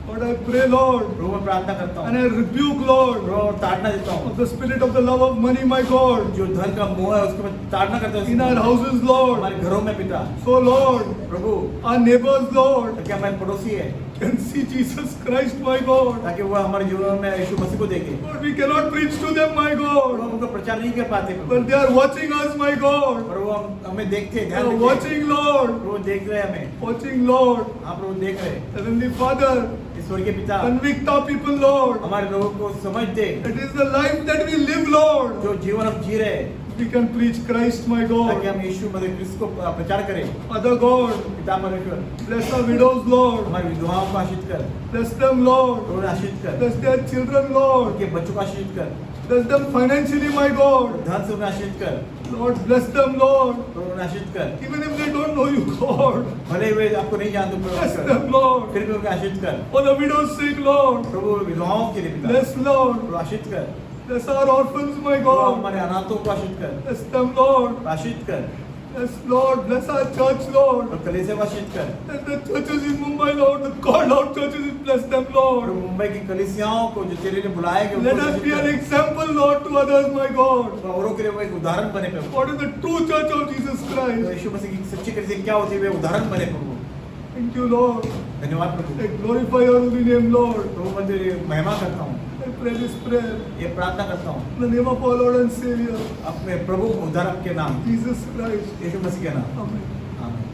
Speaker 1: Lord, I pray, Lord,
Speaker 2: प्रभु मैं प्रार्थना करता
Speaker 1: and
Speaker 2: हूँ,
Speaker 1: I rebuke, Lord,
Speaker 2: प्रभु और ताड़ना देता हूँ,
Speaker 1: of the spirit of the love of money, my God,
Speaker 2: जो धन का मोह है उसको मैं ताड़ना करता
Speaker 1: in our
Speaker 2: हूँ
Speaker 1: houses, Lord.
Speaker 2: हमारे घरों में पिता।
Speaker 1: So, Lord,
Speaker 2: Prabhu
Speaker 1: our neighbors, Lord,
Speaker 2: ताकि हमारे पड़ोसी है,
Speaker 1: can see Jesus Christ, my God.
Speaker 2: ताकि वो हमारे जीवन में यीशु मसीह को देखे।
Speaker 1: Lord, we cannot preach to them, my
Speaker 2: Prabhu
Speaker 1: God,
Speaker 2: हम उनको प्रचार नहीं कर पाते, प्रभु
Speaker 1: but they are watching us, my God.
Speaker 2: प्रभु हम हमें देखते हैं,
Speaker 1: They
Speaker 2: ध्यान
Speaker 1: are
Speaker 2: देते हैं।
Speaker 1: watching, Lord,
Speaker 2: प्रभु देख रहे हैं हमें,
Speaker 1: watching, Lord.
Speaker 2: हाँ प्रभु देख रहे हैं।
Speaker 1: Heavenly Father,
Speaker 2: ईश्वर के पिता
Speaker 1: convict our people, Lord.
Speaker 2: हमारे लोगों को समझ दे,
Speaker 1: It is the life that we live, Lord.
Speaker 2: जो जीवन हम जी रहे हैं,
Speaker 1: We can preach Christ, my
Speaker 2: ताकि
Speaker 1: God.
Speaker 2: हम यीशु मसीह क्रिस्त को प्रचार करें।
Speaker 1: Father God,
Speaker 2: पिता परमेश्वर
Speaker 1: bless our widows, Lord.
Speaker 2: हमारी विधवाओं को आशीष कर,
Speaker 1: Bless them, Lord.
Speaker 2: प्रभु आशीष कर,
Speaker 1: Bless their children, Lord.
Speaker 2: उनके बच्चों को आशीष कर,
Speaker 1: Bless them financially, my God.
Speaker 2: धन से उन्हें आशीष कर,
Speaker 1: Lord, bless them, Lord.
Speaker 2: प्रभु उन्हें आशीष कर,
Speaker 1: Even if they don't know you, God.
Speaker 2: भले वे आपको नहीं जानते
Speaker 1: Bless
Speaker 2: प्रभु
Speaker 1: them, Lord.
Speaker 2: फिर भी उनका आशीष कर,
Speaker 1: For the widow's sake, Lord.
Speaker 2: प्रभु विधवाओं के लिए पिता
Speaker 1: Bless, Lord.
Speaker 2: प्रभु आशीष कर,
Speaker 1: Bless our orphans, my
Speaker 2: Prabhu
Speaker 1: God.
Speaker 2: हमारे अनाथों को आशीष कर,
Speaker 1: Bless them, Lord.
Speaker 2: आशीष कर,
Speaker 1: Bless, Lord. Bless our church, Lord.
Speaker 2: और कलीसिया को आशीष कर,
Speaker 1: Bless the churches in Mumbai, Lord. The called out churches, bless them,
Speaker 2: और
Speaker 1: Lord.
Speaker 2: मुंबई की कलीसियाओं को जो तेरे लिए बुलाए गए
Speaker 1: Let
Speaker 2: उनको
Speaker 1: us
Speaker 2: आशीष
Speaker 1: be an
Speaker 2: कर,
Speaker 1: example, Lord, to others, my God.
Speaker 2: तो औरों के लिए वो एक उदाहरण बने प्रभु।
Speaker 1: What is the true church of Jesus
Speaker 2: तो
Speaker 1: Christ?
Speaker 2: यीशु मसीह की सच्ची कलीसिया क्या होती है वे उदाहरण बने प्रभु।
Speaker 1: Thank you, Lord.
Speaker 2: धन्यवाद प्रभु।
Speaker 1: I glorify your holy name, Lord.
Speaker 2: प्रभु मैं तेरी महिमा करता हूँ,
Speaker 1: I pray this prayer
Speaker 2: ये प्रार्थना करता हूँ
Speaker 1: in the name of our Lord and Savior,
Speaker 2: अपने प्रभु उद्धारक के नाम,
Speaker 1: Jesus Christ.
Speaker 2: यीशु मसीह के नाम।
Speaker 1: Amen.
Speaker 2: आमीन।